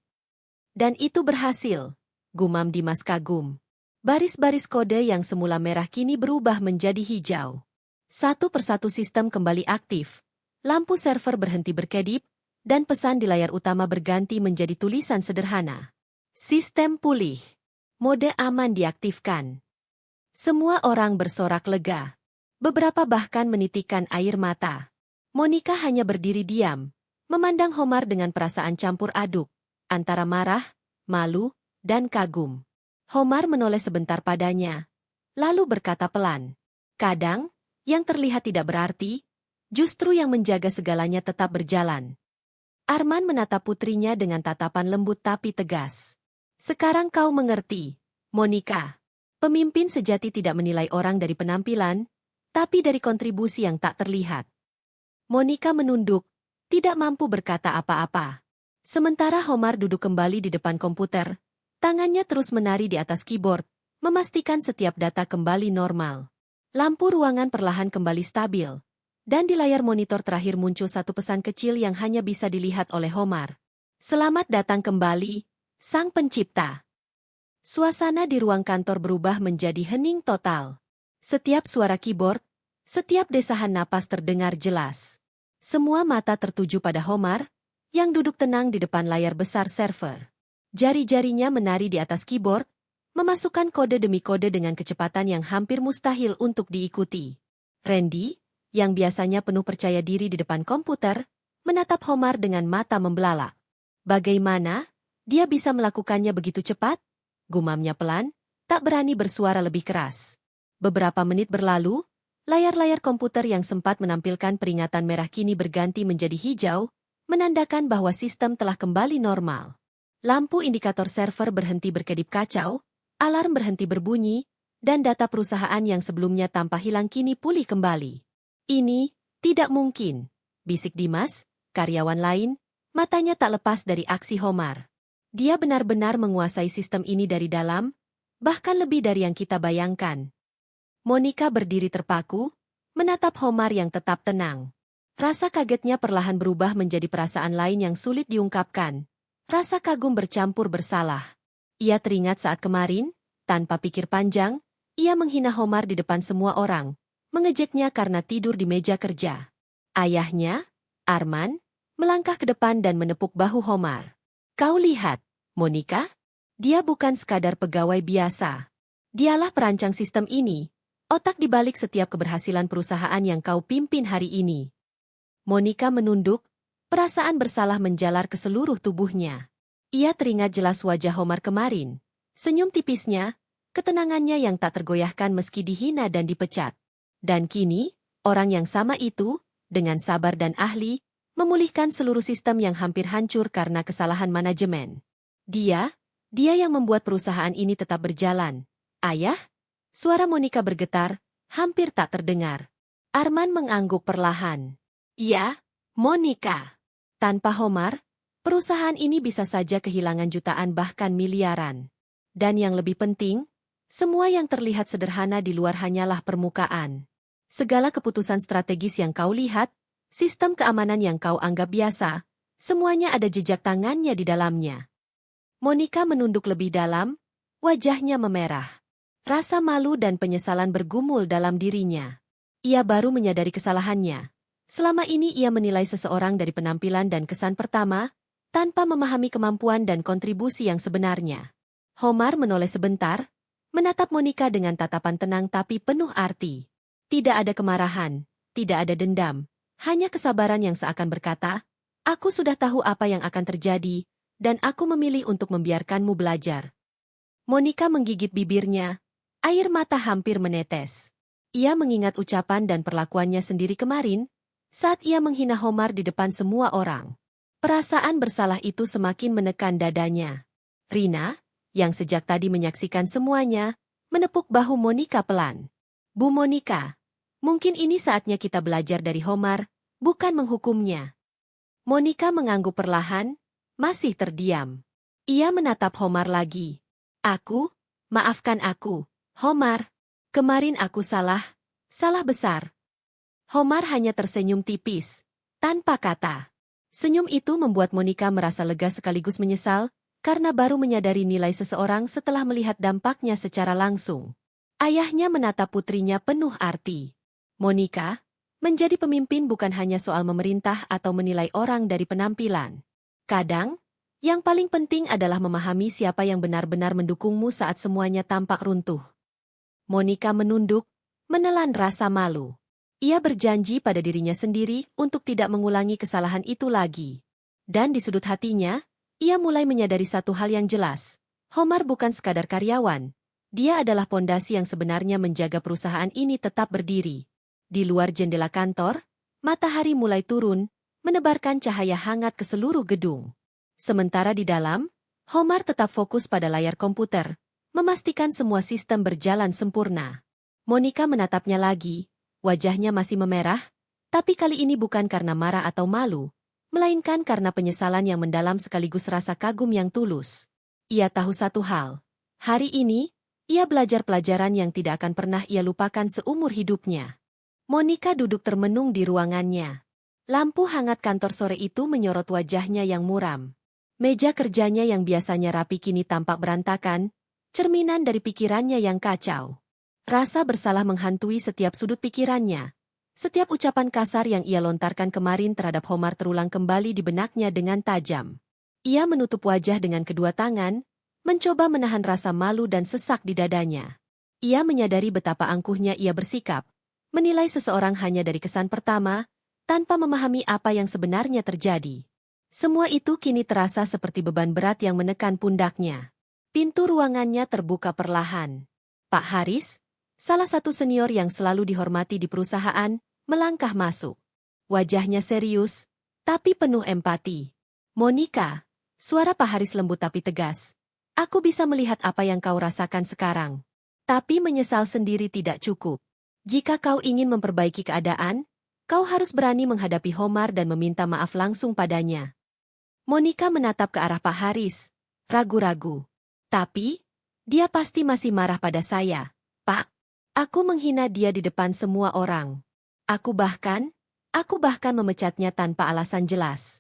Dan itu berhasil, gumam Dimas kagum. Baris-baris kode yang semula merah kini berubah menjadi hijau. Satu persatu sistem kembali aktif. Lampu server berhenti berkedip, dan pesan di layar utama berganti menjadi tulisan sederhana. Sistem pulih. Mode aman diaktifkan. Semua orang bersorak lega. Beberapa bahkan menitikkan air mata. Monica hanya berdiri diam, memandang Homar dengan perasaan campur aduk, antara marah, malu, dan kagum. Homar menoleh sebentar padanya, lalu berkata pelan. Kadang, yang terlihat tidak berarti, justru yang menjaga segalanya tetap berjalan. Arman menatap putrinya dengan tatapan lembut tapi tegas. Sekarang kau mengerti, Monica. Pemimpin sejati tidak menilai orang dari penampilan, tapi dari kontribusi yang tak terlihat. Monica menunduk, tidak mampu berkata apa-apa. Sementara Homar duduk kembali di depan komputer, tangannya terus menari di atas keyboard, memastikan setiap data kembali normal. Lampu ruangan perlahan kembali stabil, dan di layar monitor terakhir muncul satu pesan kecil yang hanya bisa dilihat oleh Homar. Selamat datang kembali, Sang Pencipta. Suasana di ruang kantor berubah menjadi hening total. Setiap suara keyboard, setiap desahan napas terdengar jelas. Semua mata tertuju pada Homar, yang duduk tenang di depan layar besar server. Jari-jarinya menari di atas keyboard, memasukkan kode demi kode dengan kecepatan yang hampir mustahil untuk diikuti. Randy, yang biasanya penuh percaya diri di depan komputer, menatap Homar dengan mata membelalak. Bagaimana? Dia bisa melakukannya begitu cepat? Gumamnya pelan, tak berani bersuara lebih keras. Beberapa menit berlalu, layar-layar komputer yang sempat menampilkan peringatan merah kini berganti menjadi hijau, menandakan bahwa sistem telah kembali normal. Lampu indikator server berhenti berkedip kacau, alarm berhenti berbunyi, dan data perusahaan yang sebelumnya tampak hilang kini pulih kembali. Ini tidak mungkin, bisik Dimas, karyawan lain, matanya tak lepas dari aksi Homar. Dia benar-benar menguasai sistem ini dari dalam, bahkan lebih dari yang kita bayangkan. Monica berdiri terpaku, menatap Homar yang tetap tenang. Rasa kagetnya perlahan berubah menjadi perasaan lain yang sulit diungkapkan. Rasa kagum bercampur bersalah. Ia teringat saat kemarin, tanpa pikir panjang, ia menghina Homar di depan semua orang, mengejeknya karena tidur di meja kerja. Ayahnya, Arman, melangkah ke depan dan menepuk bahu Homar. Kau lihat, Monica? Dia bukan sekadar pegawai biasa. Dialah perancang sistem ini, otak di balik setiap keberhasilan perusahaan yang kau pimpin hari ini. Monica menunduk, perasaan bersalah menjalar ke seluruh tubuhnya. Ia teringat jelas wajah Homar kemarin. Senyum tipisnya, ketenangannya yang tak tergoyahkan meski dihina dan dipecat. Dan kini, orang yang sama itu, dengan sabar dan ahli, memulihkan seluruh sistem yang hampir hancur karena kesalahan manajemen. Dia yang membuat perusahaan ini tetap berjalan. Ayah? Suara Monica bergetar, hampir tak terdengar. Arman mengangguk perlahan. Iya, Monica. Tanpa Homar, perusahaan ini bisa saja kehilangan jutaan bahkan miliaran. Dan yang lebih penting, semua yang terlihat sederhana di luar hanyalah permukaan. Segala keputusan strategis yang kau lihat, sistem keamanan yang kau anggap biasa, semuanya ada jejak tangannya di dalamnya. Monica menunduk lebih dalam, wajahnya memerah. Rasa malu dan penyesalan bergumul dalam dirinya. Ia baru menyadari kesalahannya. Selama ini ia menilai seseorang dari penampilan dan kesan pertama, tanpa memahami kemampuan dan kontribusi yang sebenarnya. Homar menoleh sebentar, menatap Monica dengan tatapan tenang tapi penuh arti. Tidak ada kemarahan, tidak ada dendam, hanya kesabaran yang seakan berkata, aku sudah tahu apa yang akan terjadi, dan aku memilih untuk membiarkanmu belajar. Monica menggigit bibirnya, air mata hampir menetes. Ia mengingat ucapan dan perlakuannya sendiri kemarin, saat ia menghina Homar di depan semua orang. Perasaan bersalah itu semakin menekan dadanya. Rina, yang sejak tadi menyaksikan semuanya, menepuk bahu Monica pelan. Bu Monica, mungkin ini saatnya kita belajar dari Homar, bukan menghukumnya. Monica mengangguk perlahan, masih terdiam. Ia menatap Homar lagi. Maafkan aku, Homar. Kemarin aku salah besar. Homar hanya tersenyum tipis, tanpa kata. Senyum itu membuat Monica merasa lega sekaligus menyesal, karena baru menyadari nilai seseorang setelah melihat dampaknya secara langsung. Ayahnya menatap putrinya penuh arti. Monica, menjadi pemimpin bukan hanya soal memerintah atau menilai orang dari penampilan. Kadang, yang paling penting adalah memahami siapa yang benar-benar mendukungmu saat semuanya tampak runtuh. Monica menunduk, menelan rasa malu. Ia berjanji pada dirinya sendiri untuk tidak mengulangi kesalahan itu lagi. Dan di sudut hatinya, ia mulai menyadari satu hal yang jelas. Homar bukan sekadar karyawan. Dia adalah pondasi yang sebenarnya menjaga perusahaan ini tetap berdiri. Di luar jendela kantor, matahari mulai turun, menebarkan cahaya hangat ke seluruh gedung. Sementara di dalam, Homar tetap fokus pada layar komputer, memastikan semua sistem berjalan sempurna. Monica menatapnya lagi. Wajahnya masih memerah, tapi kali ini bukan karena marah atau malu, melainkan karena penyesalan yang mendalam sekaligus rasa kagum yang tulus. Ia tahu satu hal. Hari ini, ia belajar pelajaran yang tidak akan pernah ia lupakan seumur hidupnya. Monica duduk termenung di ruangannya. Lampu hangat kantor sore itu menyorot wajahnya yang muram. Meja kerjanya yang biasanya rapi kini tampak berantakan, cerminan dari pikirannya yang kacau. Rasa bersalah menghantui setiap sudut pikirannya. Setiap ucapan kasar yang ia lontarkan kemarin terhadap Homar terulang kembali di benaknya dengan tajam. Ia menutup wajah dengan kedua tangan, mencoba menahan rasa malu dan sesak di dadanya. Ia menyadari betapa angkuhnya ia bersikap, menilai seseorang hanya dari kesan pertama, tanpa memahami apa yang sebenarnya terjadi. Semua itu kini terasa seperti beban berat yang menekan pundaknya. Pintu ruangannya terbuka perlahan. Pak Haris, salah satu senior yang selalu dihormati di perusahaan, melangkah masuk. Wajahnya serius, tapi penuh empati. Monica, suara Pak Haris lembut tapi tegas. Aku bisa melihat apa yang kau rasakan sekarang. Tapi menyesal sendiri tidak cukup. Jika kau ingin memperbaiki keadaan, kau harus berani menghadapi Homar dan meminta maaf langsung padanya. Monica menatap ke arah Pak Haris, ragu-ragu. Tapi, dia pasti masih marah pada saya. Pak, aku menghina dia di depan semua orang. Aku bahkan memecatnya tanpa alasan jelas.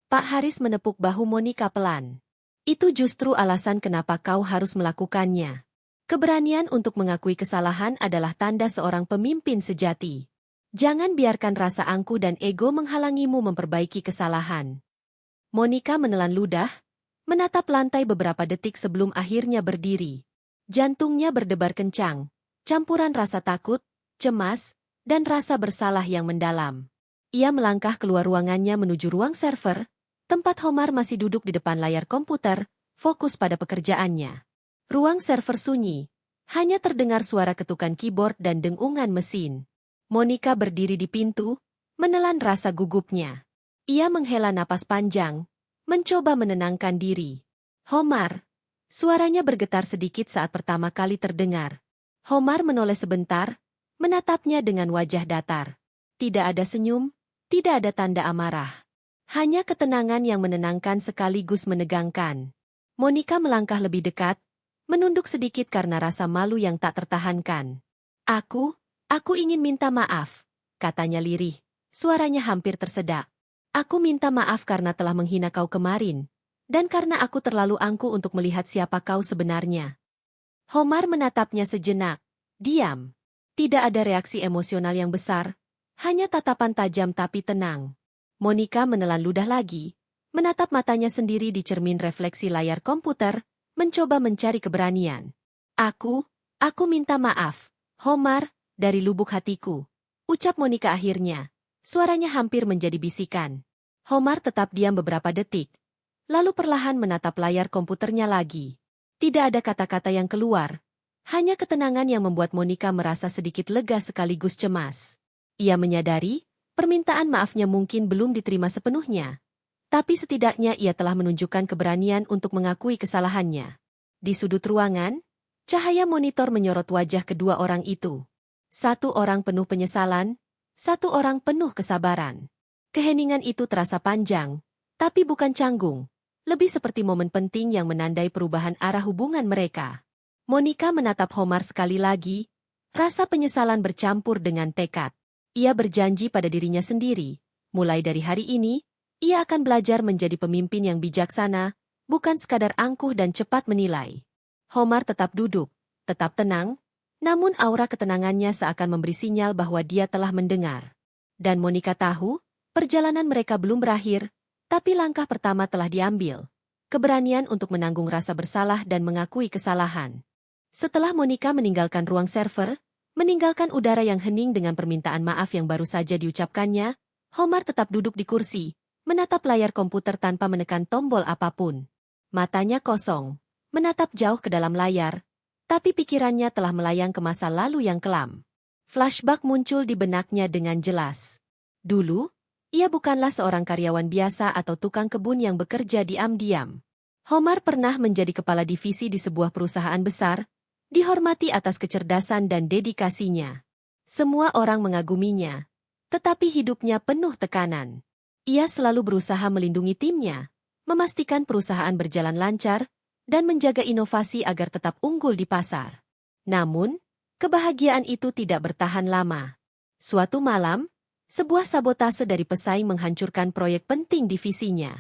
Pak Haris menepuk bahu Monica pelan. Itu justru alasan kenapa kau harus melakukannya. Keberanian untuk mengakui kesalahan adalah tanda seorang pemimpin sejati. Jangan biarkan rasa angkuh dan ego menghalangimu memperbaiki kesalahan. Monica menelan ludah, menatap lantai beberapa detik sebelum akhirnya berdiri. Jantungnya berdebar kencang, campuran rasa takut, cemas, dan rasa bersalah yang mendalam. Ia melangkah keluar ruangannya menuju ruang server, tempat Homar masih duduk di depan layar komputer, fokus pada pekerjaannya. Ruang server sunyi, hanya terdengar suara ketukan keyboard dan dengungan mesin. Monica berdiri di pintu, menelan rasa gugupnya. Ia menghela napas panjang, mencoba menenangkan diri. Homar, suaranya bergetar sedikit saat pertama kali terdengar. Homar menoleh sebentar, menatapnya dengan wajah datar. Tidak ada senyum, tidak ada tanda amarah. Hanya ketenangan yang menenangkan sekaligus menegangkan. Monica melangkah lebih dekat, menunduk sedikit karena rasa malu yang tak tertahankan. Aku ingin minta maaf, katanya lirih, suaranya hampir tersedak. Aku minta maaf karena telah menghina kau kemarin, dan karena aku terlalu angkuh untuk melihat siapa kau sebenarnya. Homar menatapnya sejenak, diam. Tidak ada reaksi emosional yang besar, hanya tatapan tajam tapi tenang. Monica menelan ludah lagi, menatap matanya sendiri di cermin refleksi layar komputer, mencoba mencari keberanian. Aku minta maaf, Homar, dari lubuk hatiku. Ucap Monica akhirnya. Suaranya hampir menjadi bisikan. Homar tetap diam beberapa detik, lalu perlahan menatap layar komputernya lagi. Tidak ada kata-kata yang keluar, hanya ketenangan yang membuat Monica merasa sedikit lega sekaligus cemas. Ia menyadari, permintaan maafnya mungkin belum diterima sepenuhnya. Tapi setidaknya ia telah menunjukkan keberanian untuk mengakui kesalahannya. Di sudut ruangan, cahaya monitor menyorot wajah kedua orang itu. Satu orang penuh penyesalan, satu orang penuh kesabaran. Keheningan itu terasa panjang, tapi bukan canggung. Lebih seperti momen penting yang menandai perubahan arah hubungan mereka. Monica menatap Homar sekali lagi, rasa penyesalan bercampur dengan tekad. Ia berjanji pada dirinya sendiri, mulai dari hari ini, ia akan belajar menjadi pemimpin yang bijaksana, bukan sekadar angkuh dan cepat menilai. Homar tetap duduk, tetap tenang, namun aura ketenangannya seakan memberi sinyal bahwa dia telah mendengar. Dan Monica tahu, perjalanan mereka belum berakhir, tapi langkah pertama telah diambil. Keberanian untuk menanggung rasa bersalah dan mengakui kesalahan. Setelah Monica meninggalkan ruang server, meninggalkan udara yang hening dengan permintaan maaf yang baru saja diucapkannya, Homar tetap duduk di kursi, menatap layar komputer tanpa menekan tombol apapun. Matanya kosong, menatap jauh ke dalam layar, tapi pikirannya telah melayang ke masa lalu yang kelam. Flashback muncul di benaknya dengan jelas. Dulu, ia bukanlah seorang karyawan biasa atau tukang kebun yang bekerja diam-diam. Homar pernah menjadi kepala divisi di sebuah perusahaan besar, dihormati atas kecerdasan dan dedikasinya. Semua orang mengaguminya, tetapi hidupnya penuh tekanan. Ia selalu berusaha melindungi timnya, memastikan perusahaan berjalan lancar, dan menjaga inovasi agar tetap unggul di pasar. Namun, kebahagiaan itu tidak bertahan lama. Suatu malam, sebuah sabotase dari pesaing menghancurkan proyek penting divisinya.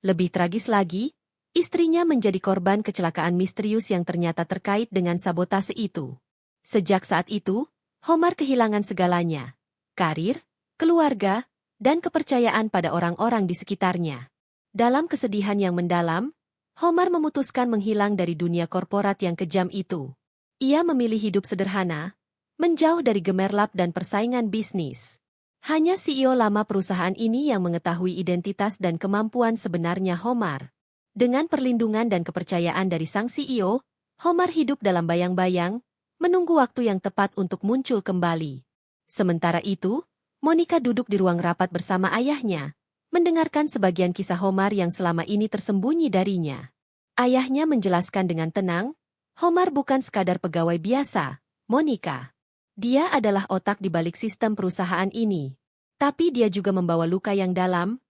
Lebih tragis lagi, istrinya menjadi korban kecelakaan misterius yang ternyata terkait dengan sabotase itu. Sejak saat itu, Homar kehilangan segalanya. Karir, keluarga, dan kepercayaan pada orang-orang di sekitarnya. Dalam kesedihan yang mendalam, Homar memutuskan menghilang dari dunia korporat yang kejam itu. Ia memilih hidup sederhana, menjauh dari gemerlap dan persaingan bisnis. Hanya CEO lama perusahaan ini yang mengetahui identitas dan kemampuan sebenarnya Homar. Dengan perlindungan dan kepercayaan dari sang CEO, Homar hidup dalam bayang-bayang, menunggu waktu yang tepat untuk muncul kembali. Sementara itu, Monica duduk di ruang rapat bersama ayahnya, mendengarkan sebagian kisah Homar yang selama ini tersembunyi darinya. Ayahnya menjelaskan dengan tenang, Homar bukan sekadar pegawai biasa, Monica. Dia adalah otak di balik sistem perusahaan ini. Tapi dia juga membawa luka yang dalam,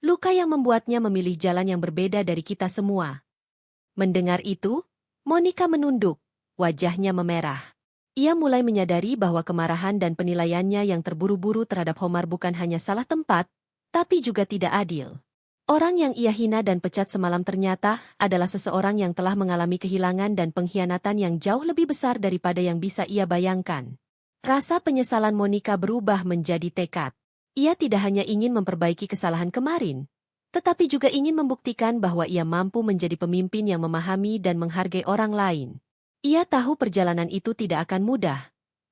Luka yang membuatnya memilih jalan yang berbeda dari kita semua. Mendengar itu, Monica menunduk, wajahnya memerah. Ia mulai menyadari bahwa kemarahan dan penilaiannya yang terburu-buru terhadap Homar bukan hanya salah tempat, tapi juga tidak adil. Orang yang ia hina dan pecat semalam ternyata adalah seseorang yang telah mengalami kehilangan dan pengkhianatan yang jauh lebih besar daripada yang bisa ia bayangkan. Rasa penyesalan Monica berubah menjadi tekad. Ia tidak hanya ingin memperbaiki kesalahan kemarin, tetapi juga ingin membuktikan bahwa ia mampu menjadi pemimpin yang memahami dan menghargai orang lain. Ia tahu perjalanan itu tidak akan mudah,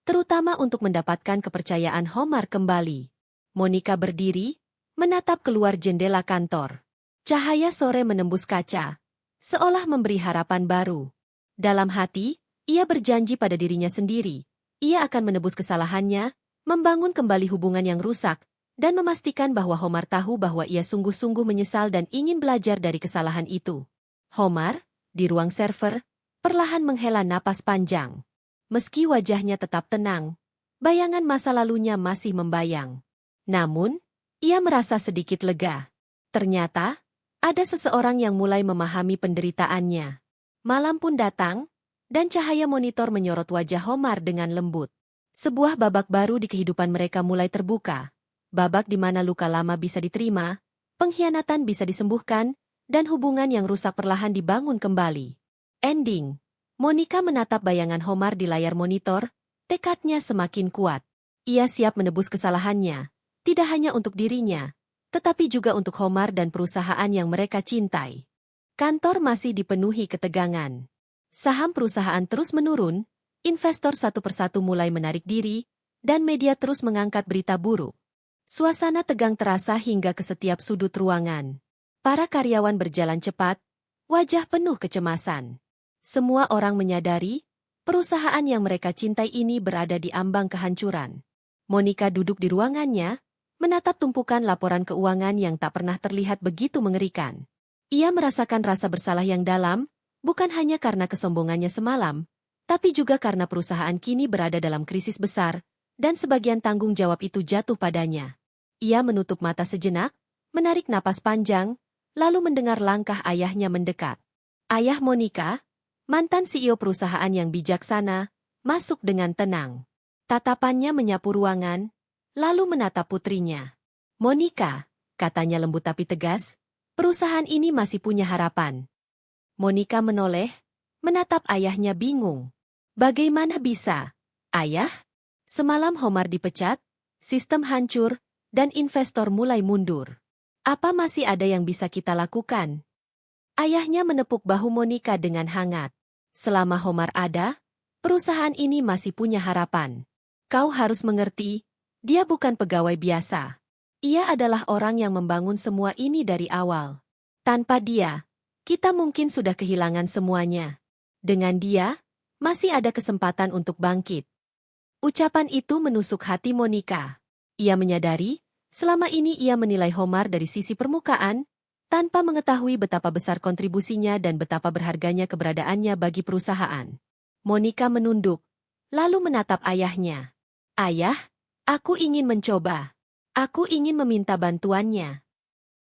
terutama untuk mendapatkan kepercayaan Homar kembali. Monica berdiri, menatap keluar jendela kantor. Cahaya sore menembus kaca, seolah memberi harapan baru. Dalam hati, ia berjanji pada dirinya sendiri. Ia akan menebus kesalahannya, membangun kembali hubungan yang rusak, dan memastikan bahwa Homar tahu bahwa ia sungguh-sungguh menyesal dan ingin belajar dari kesalahan itu. Homar, di ruang server, perlahan menghela napas panjang. Meski wajahnya tetap tenang, bayangan masa lalunya masih membayang. Namun, ia merasa sedikit lega. Ternyata, ada seseorang yang mulai memahami penderitaannya. Malam pun datang, dan cahaya monitor menyorot wajah Homar dengan lembut. Sebuah babak baru di kehidupan mereka mulai terbuka. Babak di mana luka lama bisa diterima, pengkhianatan bisa disembuhkan, dan hubungan yang rusak perlahan dibangun kembali. Ending. Monica menatap bayangan Homar di layar monitor, tekadnya semakin kuat. Ia siap menebus kesalahannya. Tidak hanya untuk dirinya, tetapi juga untuk Homar dan perusahaan yang mereka cintai. Kantor masih dipenuhi ketegangan. Saham perusahaan terus menurun, investor satu persatu mulai menarik diri, dan media terus mengangkat berita buruk. Suasana tegang terasa hingga ke setiap sudut ruangan. Para karyawan berjalan cepat, wajah penuh kecemasan. Semua orang menyadari, perusahaan yang mereka cintai ini berada di ambang kehancuran. Monica duduk di ruangannya, menatap tumpukan laporan keuangan yang tak pernah terlihat begitu mengerikan. Ia merasakan rasa bersalah yang dalam, bukan hanya karena kesombongannya semalam, tapi juga karena perusahaan kini berada dalam krisis besar, dan sebagian tanggung jawab itu jatuh padanya. Ia menutup mata sejenak, menarik napas panjang, lalu mendengar langkah ayahnya mendekat. Ayah Monica, mantan CEO perusahaan yang bijaksana, masuk dengan tenang. Tatapannya menyapu ruangan, lalu menatap putrinya. Monica, katanya lembut tapi tegas, perusahaan ini masih punya harapan. Monica menoleh, menatap ayahnya bingung. Bagaimana bisa? Ayah? Semalam Homar dipecat, sistem hancur, dan investor mulai mundur. Apa masih ada yang bisa kita lakukan? Ayahnya menepuk bahu Monica dengan hangat. Selama Homar ada, perusahaan ini masih punya harapan. Kau harus mengerti, dia bukan pegawai biasa. Ia adalah orang yang membangun semua ini dari awal. Tanpa dia, kita mungkin sudah kehilangan semuanya. Dengan dia, masih ada kesempatan untuk bangkit. Ucapan itu menusuk hati Monica. Ia menyadari, selama ini ia menilai Homar dari sisi permukaan, tanpa mengetahui betapa besar kontribusinya dan betapa berharganya keberadaannya bagi perusahaan. Monica menunduk, lalu menatap ayahnya. Ayah, aku ingin mencoba. Aku ingin meminta bantuannya.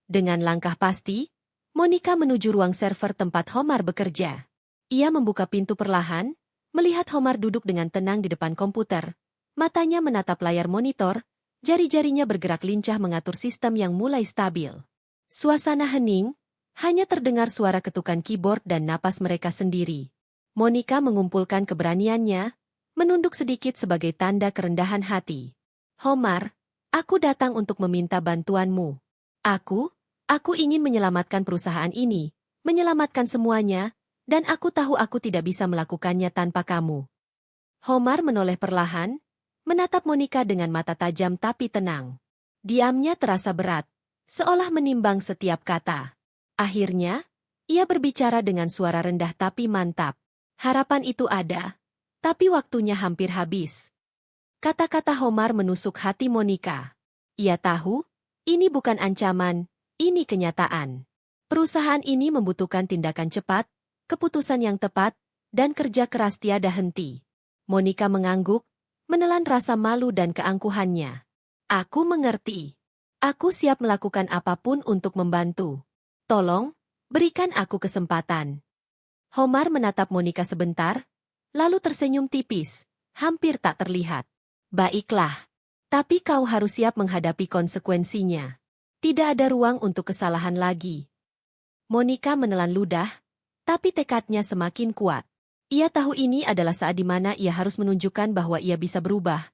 Dengan langkah pasti, Monica menuju ruang server tempat Homar bekerja. Ia membuka pintu perlahan, melihat Homar duduk dengan tenang di depan komputer. Matanya menatap layar monitor, jari-jarinya bergerak lincah mengatur sistem yang mulai stabil. Suasana hening, hanya terdengar suara ketukan keyboard dan napas mereka sendiri. Monica mengumpulkan keberaniannya, menunduk sedikit sebagai tanda kerendahan hati. Homar, aku datang untuk meminta bantuanmu. Aku ingin menyelamatkan perusahaan ini, menyelamatkan semuanya, dan aku tahu aku tidak bisa melakukannya tanpa kamu. Homar menoleh perlahan, menatap Monica dengan mata tajam tapi tenang. Diamnya terasa berat, seolah menimbang setiap kata. Akhirnya, ia berbicara dengan suara rendah tapi mantap. Harapan itu ada, tapi waktunya hampir habis. Kata-kata Homar menusuk hati Monica. Ia tahu, ini bukan ancaman, ini kenyataan. Perusahaan ini membutuhkan tindakan cepat, keputusan yang tepat, dan kerja keras tiada henti. Monica mengangguk, menelan rasa malu dan keangkuhannya. Aku mengerti. Aku siap melakukan apapun untuk membantu. Tolong, berikan aku kesempatan. Homar menatap Monica sebentar, lalu tersenyum tipis, hampir tak terlihat. Baiklah, tapi kau harus siap menghadapi konsekuensinya. Tidak ada ruang untuk kesalahan lagi. Monica menelan ludah, tapi tekadnya semakin kuat. Ia tahu ini adalah saat di mana ia harus menunjukkan bahwa ia bisa berubah,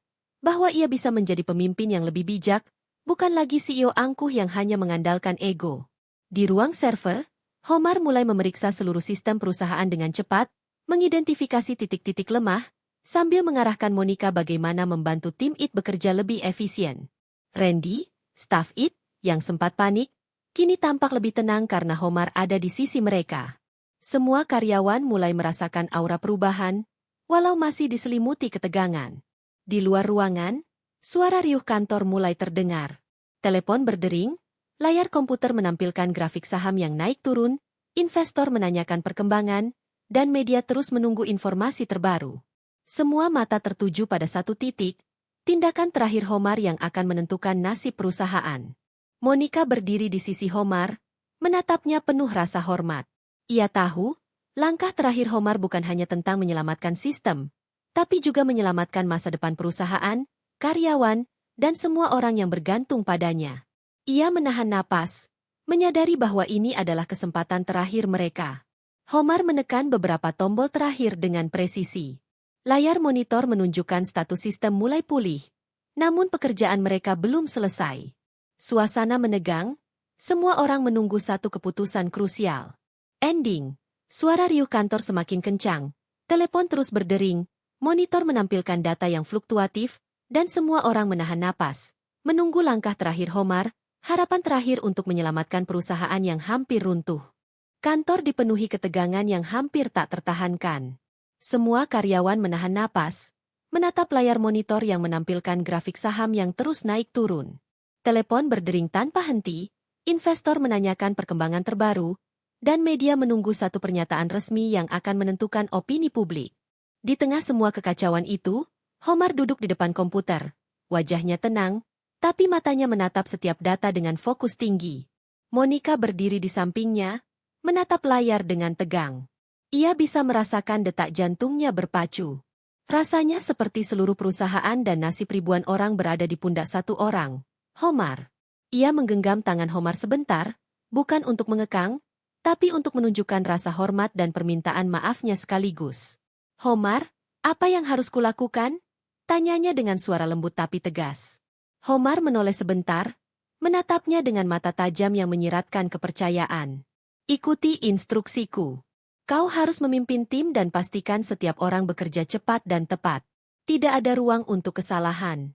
bahwa ia bisa menjadi pemimpin yang lebih bijak, bukan lagi CEO angkuh yang hanya mengandalkan ego. Di ruang server, Homar mulai memeriksa seluruh sistem perusahaan dengan cepat, mengidentifikasi titik-titik lemah, sambil mengarahkan Monica bagaimana membantu tim IT bekerja lebih efisien. Randy, staf IT, yang sempat panik, kini tampak lebih tenang karena Homar ada di sisi mereka. Semua karyawan mulai merasakan aura perubahan, walau masih diselimuti ketegangan. Di luar ruangan, suara riuh kantor mulai terdengar. Telepon berdering, layar komputer menampilkan grafik saham yang naik turun, investor menanyakan perkembangan, dan media terus menunggu informasi terbaru. Semua mata tertuju pada satu titik, tindakan terakhir Homar yang akan menentukan nasib perusahaan. Monica berdiri di sisi Homar, menatapnya penuh rasa hormat. Ia tahu, langkah terakhir Homar bukan hanya tentang menyelamatkan sistem, tapi juga menyelamatkan masa depan perusahaan, karyawan, dan semua orang yang bergantung padanya. Ia menahan napas, menyadari bahwa ini adalah kesempatan terakhir mereka. Homar menekan beberapa tombol terakhir dengan presisi. Layar monitor menunjukkan status sistem mulai pulih, namun pekerjaan mereka belum selesai. Suasana menegang, semua orang menunggu satu keputusan krusial. Ending, suara riuh kantor semakin kencang, telepon terus berdering, monitor menampilkan data yang fluktuatif, dan semua orang menahan napas, menunggu langkah terakhir Homar, harapan terakhir untuk menyelamatkan perusahaan yang hampir runtuh. Kantor dipenuhi ketegangan yang hampir tak tertahankan. Semua karyawan menahan napas, menatap layar monitor yang menampilkan grafik saham yang terus naik turun. Telepon berdering tanpa henti, investor menanyakan perkembangan terbaru, dan media menunggu satu pernyataan resmi yang akan menentukan opini publik. Di tengah semua kekacauan itu, Homar duduk di depan komputer. Wajahnya tenang, tapi matanya menatap setiap data dengan fokus tinggi. Monica berdiri di sampingnya, menatap layar dengan tegang. Ia bisa merasakan detak jantungnya berpacu. Rasanya seperti seluruh perusahaan dan nasib ribuan orang berada di pundak satu orang, Homar. Ia menggenggam tangan Homar sebentar, bukan untuk mengekang, tapi untuk menunjukkan rasa hormat dan permintaan maafnya sekaligus. Homar, apa yang harus kulakukan? Tanyanya dengan suara lembut tapi tegas. Homar menoleh sebentar, menatapnya dengan mata tajam yang menyiratkan kepercayaan. Ikuti instruksiku. Kau harus memimpin tim dan pastikan setiap orang bekerja cepat dan tepat. Tidak ada ruang untuk kesalahan.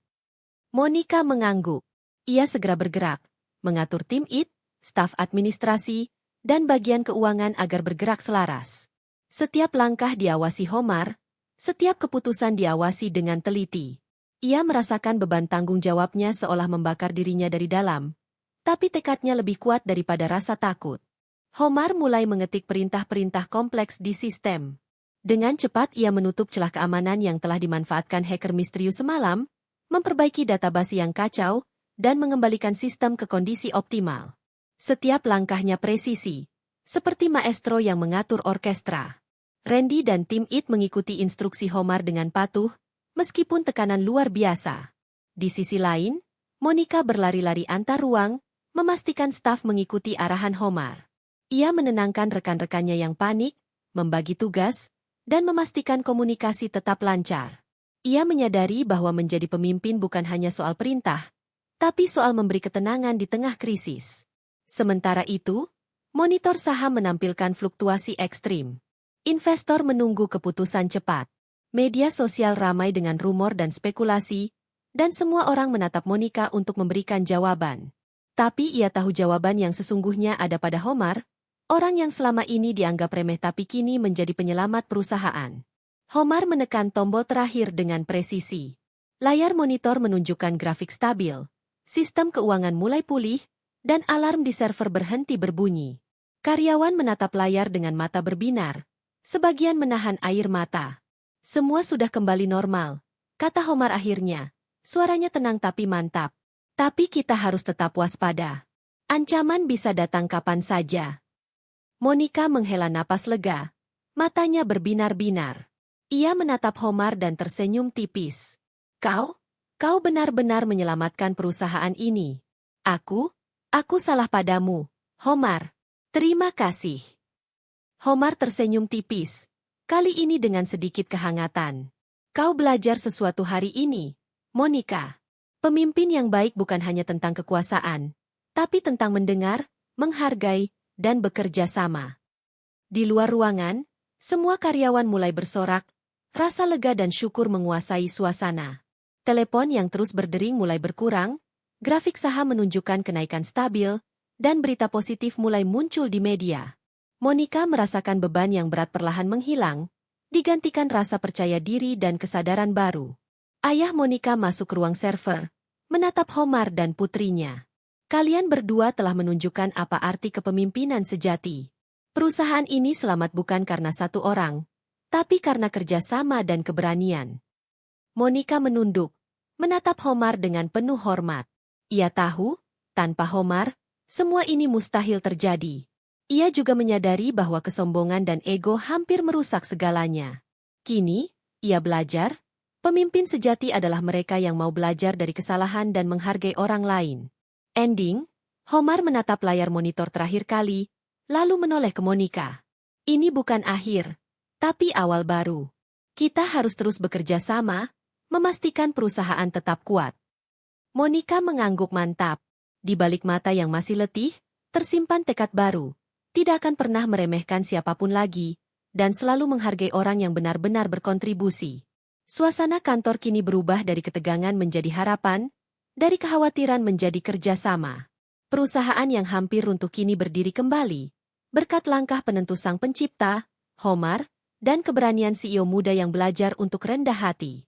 Monica mengangguk. Ia segera bergerak, mengatur tim IT, staf administrasi, dan bagian keuangan agar bergerak selaras. Setiap langkah diawasi Homar, setiap keputusan diawasi dengan teliti. Ia merasakan beban tanggung jawabnya seolah membakar dirinya dari dalam, tapi tekadnya lebih kuat daripada rasa takut. Homar mulai mengetik perintah-perintah kompleks di sistem. Dengan cepat ia menutup celah keamanan yang telah dimanfaatkan hacker misterius semalam, memperbaiki database yang kacau, dan mengembalikan sistem ke kondisi optimal. Setiap langkahnya presisi, seperti maestro yang mengatur orkestra. Randy dan tim IT mengikuti instruksi Homar dengan patuh, meskipun tekanan luar biasa. Di sisi lain, Monica berlari-lari antar ruang, memastikan staf mengikuti arahan Homar. Ia menenangkan rekan-rekannya yang panik, membagi tugas, dan memastikan komunikasi tetap lancar. Ia menyadari bahwa menjadi pemimpin bukan hanya soal perintah, tapi soal memberi ketenangan di tengah krisis. Sementara itu, monitor saham menampilkan fluktuasi ekstrim. Investor menunggu keputusan cepat. Media sosial ramai dengan rumor dan spekulasi, dan semua orang menatap Monica untuk memberikan jawaban. Tapi ia tahu jawaban yang sesungguhnya ada pada Homar, orang yang selama ini dianggap remeh tapi kini menjadi penyelamat perusahaan. Homar menekan tombol terakhir dengan presisi. Layar monitor menunjukkan grafik stabil, sistem keuangan mulai pulih, dan alarm di server berhenti berbunyi. Karyawan menatap layar dengan mata berbinar, sebagian menahan air mata. Semua sudah kembali normal, kata Homar akhirnya. Suaranya tenang tapi mantap. Tapi kita harus tetap waspada. Ancaman bisa datang kapan saja. Monica menghela napas lega. Matanya berbinar-binar. Ia menatap Homar dan tersenyum tipis. Kau benar-benar menyelamatkan perusahaan ini. Aku salah padamu, Homar. Terima kasih. Homar tersenyum tipis. Kali ini dengan sedikit kehangatan. Kau belajar sesuatu hari ini, Monica. Pemimpin yang baik bukan hanya tentang kekuasaan, tapi tentang mendengar, menghargai, dan bekerja sama. Di luar ruangan, semua karyawan mulai bersorak, rasa lega dan syukur menguasai suasana. Telepon yang terus berdering mulai berkurang, grafik saham menunjukkan kenaikan stabil, dan berita positif mulai muncul di media. Monica merasakan beban yang berat perlahan menghilang, digantikan rasa percaya diri dan kesadaran baru. Ayah Monica masuk ruang server, menatap Homar dan putrinya. Kalian berdua telah menunjukkan apa arti kepemimpinan sejati. Perusahaan ini selamat bukan karena satu orang, tapi karena kerjasama dan keberanian. Monica menunduk, menatap Homar dengan penuh hormat. Ia tahu, tanpa Homar, semua ini mustahil terjadi. Ia juga menyadari bahwa kesombongan dan ego hampir merusak segalanya. Kini, ia belajar, pemimpin sejati adalah mereka yang mau belajar dari kesalahan dan menghargai orang lain. Ending, Homar menatap layar monitor terakhir kali, lalu menoleh ke Monica. Ini bukan akhir, tapi awal baru. Kita harus terus bekerja sama, memastikan perusahaan tetap kuat. Monica mengangguk mantap. Di balik mata yang masih letih, tersimpan tekad baru. Tidak akan pernah meremehkan siapapun lagi, dan selalu menghargai orang yang benar-benar berkontribusi. Suasana kantor kini berubah dari ketegangan menjadi harapan, dari kekhawatiran menjadi kerjasama. Perusahaan yang hampir runtuh kini berdiri kembali, berkat langkah penentu sang pencipta, Homar, dan keberanian CEO muda yang belajar untuk rendah hati.